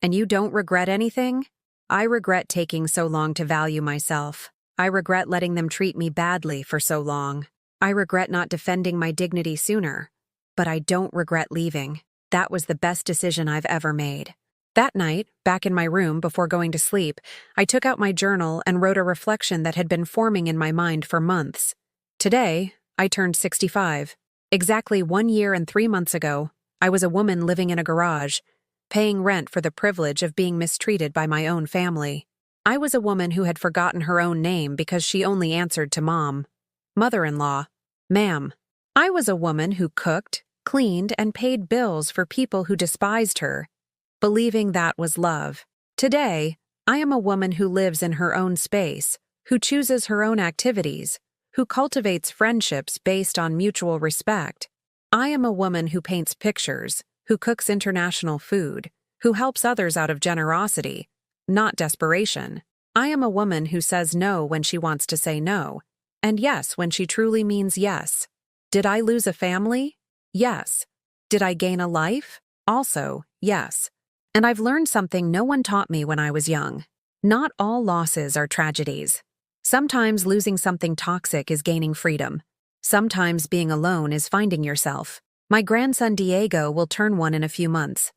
And you don't regret anything? I regret taking so long to value myself. I regret letting them treat me badly for so long. I regret not defending my dignity sooner. But I don't regret leaving. That was the best decision I've ever made. That night, back in my room before going to sleep, I took out my journal and wrote a reflection that had been forming in my mind for months. Today, I turned 65. Exactly 1 year and 3 months ago, I was a woman living in a garage, paying rent for the privilege of being mistreated by my own family. I was a woman who had forgotten her own name because she only answered to mom, mother-in-law, ma'am. I was a woman who cooked, cleaned, and paid bills for people who despised her, believing that was love. Today, I am a woman who lives in her own space, who chooses her own activities, who cultivates friendships based on mutual respect. I am a woman who paints pictures, who cooks international food, who helps others out of generosity, not desperation. I am a woman who says no when she wants to say no, and yes when she truly means yes. Did I lose a family? Yes. Did I gain a life? Also, yes. And I've learned something no one taught me when I was young. Not all losses are tragedies. Sometimes losing something toxic is gaining freedom. Sometimes being alone is finding yourself. My grandson Diego will turn 1 in a few months.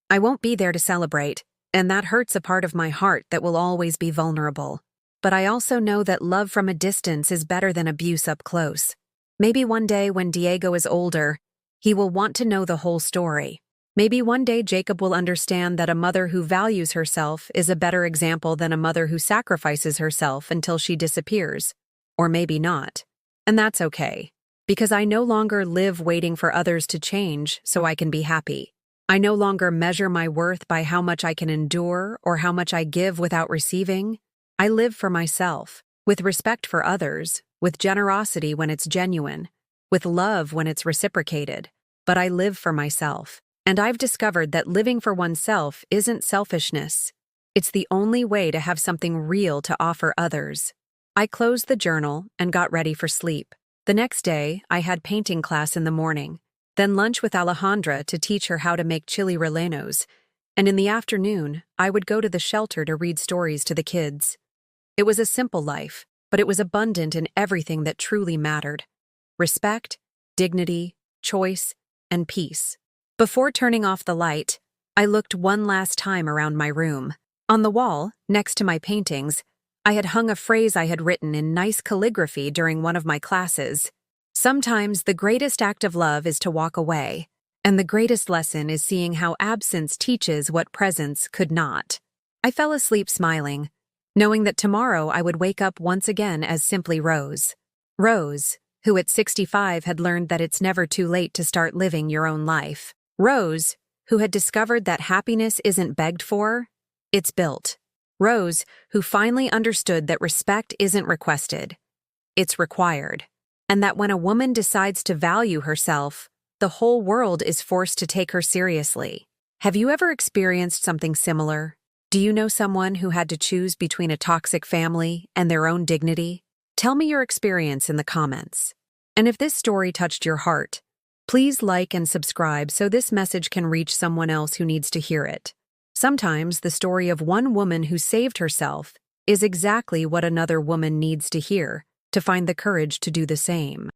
I won't be there to celebrate, and that hurts a part of my heart that will always be vulnerable. But I also know that love from a distance is better than abuse up close. Maybe one day when Diego is older, he will want to know the whole story. Maybe one day Jacob will understand that a mother who values herself is a better example than a mother who sacrifices herself until she disappears. Or maybe not. And that's okay. Because I no longer live waiting for others to change so I can be happy. I no longer measure my worth by how much I can endure or how much I give without receiving. I live for myself, with respect for others, with generosity when it's genuine, with love when it's reciprocated. But I live for myself. And I've discovered that living for oneself isn't selfishness. It's the only way to have something real to offer others. I closed the journal and got ready for sleep. The next day, I had painting class in the morning, then lunch with Alejandra to teach her how to make chili rellenos, and in the afternoon, I would go to the shelter to read stories to the kids. It was a simple life, but it was abundant in everything that truly mattered: respect, dignity, choice, and peace. Before turning off the light, I looked one last time around my room. On the wall, next to my paintings, I had hung a phrase I had written in nice calligraphy during one of my classes. Sometimes the greatest act of love is to walk away, and the greatest lesson is seeing how absence teaches what presence could not. I fell asleep smiling, knowing that tomorrow I would wake up once again as simply Rose. Rose, who at 65 had learned that it's never too late to start living your own life. Rose, who had discovered that happiness isn't begged for, it's built. Rose, who finally understood that respect isn't requested, it's required. And that when a woman decides to value herself, the whole world is forced to take her seriously. Have you ever experienced something similar? Do you know someone who had to choose between a toxic family and their own dignity? Tell me your experience in the comments. And if this story touched your heart, please like and subscribe so this message can reach someone else who needs to hear it. Sometimes the story of one woman who saved herself is exactly what another woman needs to hear to find the courage to do the same.